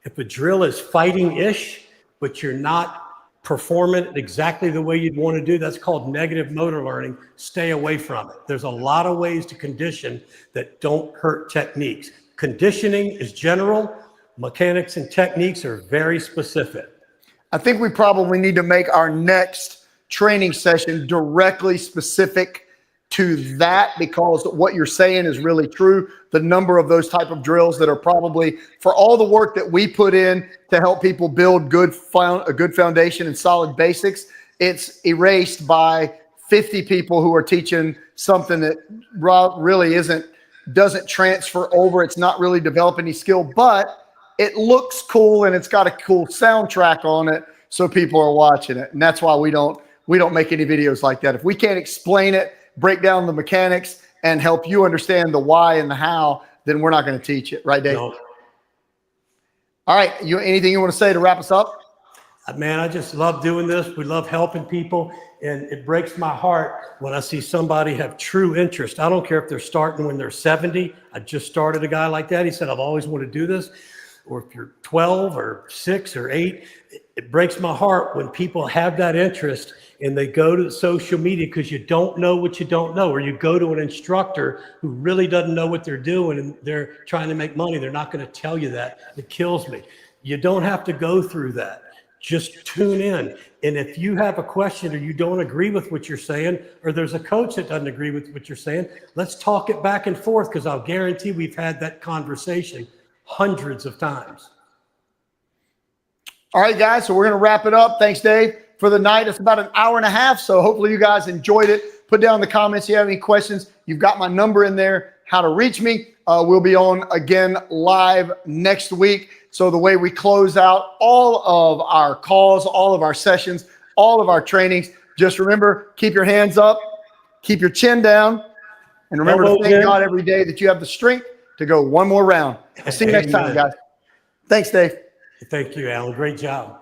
if a drill is fighting-ish, but you're not performing it exactly the way you'd want to do, that's called negative motor learning. Stay away from it. There's a lot of ways to condition that don't hurt techniques. Conditioning is general. Mechanics and techniques are very specific. I think we probably need to make our next training session directly specific to that, because what you're saying is really true. The number of those type of drills that are probably, for all the work that we put in to help people build a good foundation and solid basics, it's erased by 50 people who are teaching something that really doesn't transfer over. It's not really developing any skill, but it looks cool and it's got a cool soundtrack on it, so people are watching it. And that's why we don't make any videos like that. If we can't explain it, break down the mechanics, and help you understand the why and the how, then we're not going to teach it. Right, Dave? No. All right. Anything you want to say to wrap us up? Man, I just love doing this. We love helping people. And it breaks my heart when I see somebody have true interest. I don't care if they're starting when they're 70. I just started a guy like that. He said, I've always wanted to do this. Or if you're 12 or 6 or 8, it breaks my heart when people have that interest and they go to social media because you don't know what you don't know, or you go to an instructor who really doesn't know what they're doing and they're trying to make money. They're not going to tell you that. It kills me. You don't have to go through that. Just tune in. And if you have a question or you don't agree with what you're saying, or there's a coach that doesn't agree with what you're saying, let's talk it back and forth, because I'll guarantee we've had that conversation hundreds of times. All right, guys, so we're going to wrap it up. Thanks, Dave, for the night. It's about an hour and a half, so hopefully you guys enjoyed it. Put down in the comments if you have any questions. You've got my number in there, how to reach me. We'll be on again live next week. So the way we close out all of our calls, all of our sessions, all of our trainings, just remember, keep your hands up, keep your chin down, and remember to thank God every day that you have the strength to go one more round. I'll see you next time, guys. Thanks, Dave. Thank you, Alan. Great job.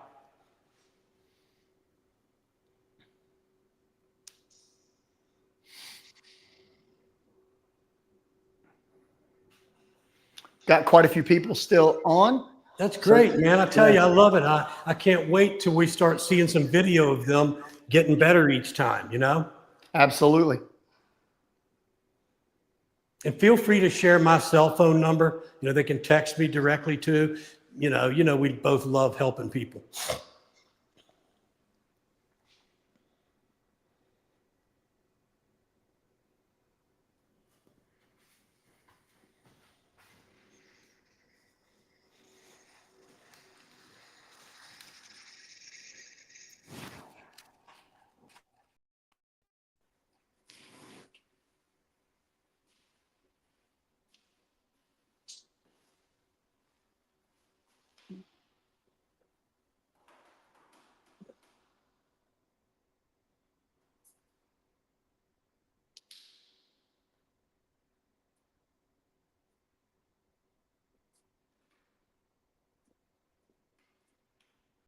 Got quite a few people still on. That's great, man. I tell you, I love it. I can't wait till we start seeing some video of them getting better each time, Absolutely. And feel free to share my cell phone number. They can text me directly too. We both love helping people.